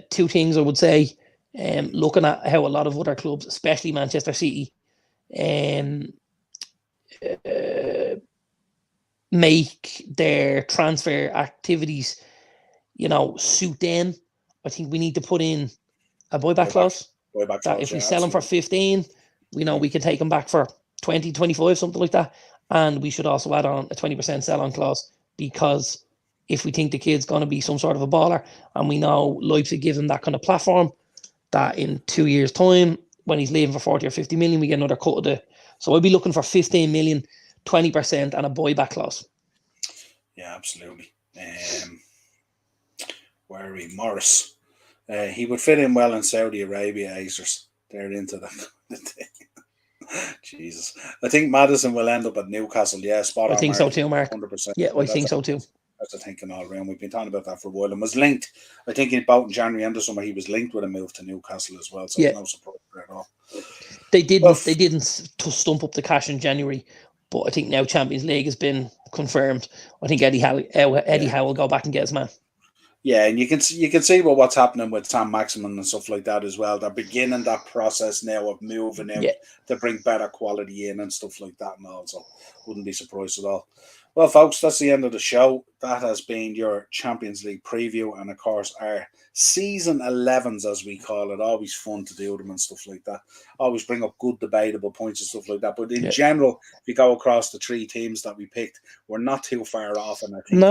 Two things I would say, looking at how a lot of other clubs, especially Manchester City, make their transfer activities, suit them. I think we need to put in a buyback clause. That if we sell them for 15, we know we can take them back for 20, 25, something like that. And we should also add on a 20% sell-on clause, because if we think the kid's going to be some sort of a baller, and we know Leipzig give him that kind of platform, that in 2 years' time, when he's leaving for 40 or 50 million, we get another cut of the. So I'd be looking for 15 million, 20%, and a buyback clause. Yeah, absolutely. Where are we? Morris. He would fit in well in Saudi Arabia, Acers. They're into the thing. Jesus. I think Maddison will end up at Newcastle. Yeah, spot on. I think so too, Mark. 100%. Yeah, I think so too. That's the thinking all around. We've been talking about that for a while, and was linked. I think about in January end of summer he was linked with a move to Newcastle as well. So no surprise there at all. They didn't stump up the cash in January, but I think now Champions League has been confirmed. I think Eddie Howe will go back and get his man. Yeah, and you can see what's happening with Sam Maximin and stuff like that as well. They're beginning that process now of moving out to bring better quality in and stuff like that, and also wouldn't be surprised at all. Well, folks, that's the end of the show. That has been your Champions League preview, and of course our season 11s, as we call it. Always fun to do them and stuff like that. Always bring up good debatable points and stuff like that. But in general, if you go across the three teams that we picked, we're not too far off, and I think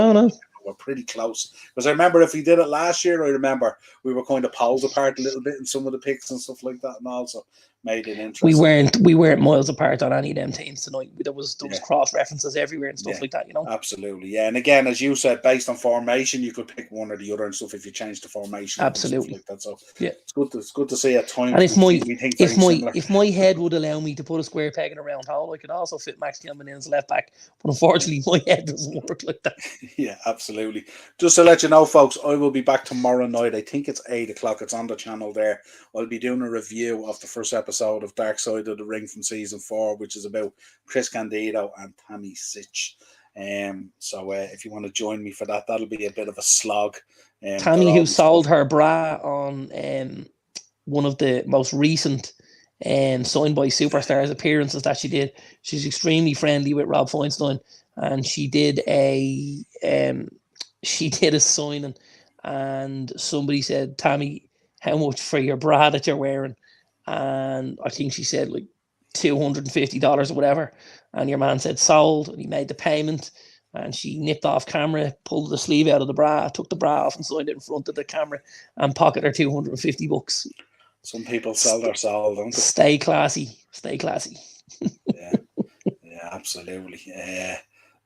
we're pretty close. Because I remember if we did it last year, I remember we were kind of poles apart a little bit in some of the picks and stuff like that, and also made it interesting. We weren't miles apart on any of them teams tonight. There was cross references everywhere and stuff like that, Absolutely, yeah. And again, as you said, based on formation, you could pick one or the other and stuff if you change the formation. Absolutely, like that. So it's good to see at times. And if my head would allow me to put a square peg in a round hole, I could also fit Max Tillman in as left back. But unfortunately, my head doesn't work like that. Yeah, absolutely. Just to let you know, folks, I will be back tomorrow night. I think it's 8:00. It's on the channel there. I'll be doing a review of the first episode of Dark Side of the Ring from season 4, which is about Chris Candido and Tammy Sitch. So if you want to join me for that, that'll be a bit of a slog. Tammy, who sold her bra on one of the most recent Signed by Superstars appearances that she did. She's extremely friendly with Rob Feinstein, and she did a signing, and somebody said, "Tammy, how much for your bra that you're wearing?" And I think she said like $250 or whatever, and your man said sold, and he made the payment, and she nipped off camera, pulled the sleeve out of the bra, took the bra off and signed it in front of the camera and pocketed her $250. Some people sell their soul, don't they? Stay classy. Stay classy. Yeah, absolutely.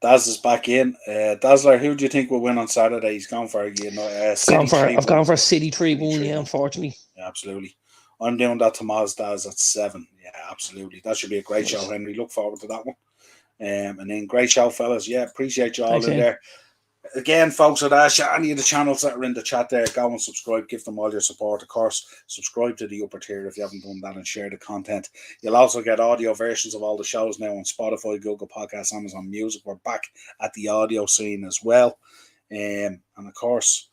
Daz is back in. Dazzler, who do you think will win on Saturday? He's gone for I've gone for City 3-1, yeah, unfortunately. Yeah, absolutely. I'm doing that to Maz Daz at 7. Yeah, absolutely. That should be a great show, Henry. Look forward to that one. And then great show, fellas. Yeah, appreciate you all in there. Again, folks, I'd ask you, any of the channels that are in the chat there, go and subscribe, give them all your support. Of course, subscribe to the upper tier if you haven't done that, and share the content. You'll also get audio versions of all the shows now on Spotify, Google Podcasts, Amazon Music. We're back at the audio scene as well. And of course,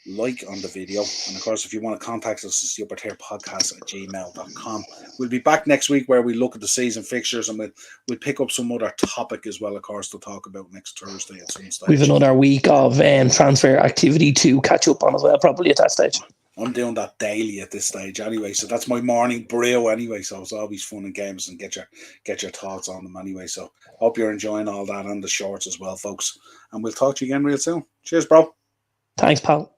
like on the video. And of course, if you want to contact us, it's the upper tier podcast at gmail.com. We'll be back next week where we look at the season fixtures, and we'll pick up some other topic as well, of course, to talk about next Thursday at some stage. We've another week of transfer activity to catch up on as well, probably at that stage. I'm doing that daily at this stage anyway, so that's my morning brew anyway, so it's always fun and games, and get your thoughts on them anyway. So hope you're enjoying all that and the shorts as well, folks, and we'll talk to you again real soon. Cheers, bro. Thanks, pal.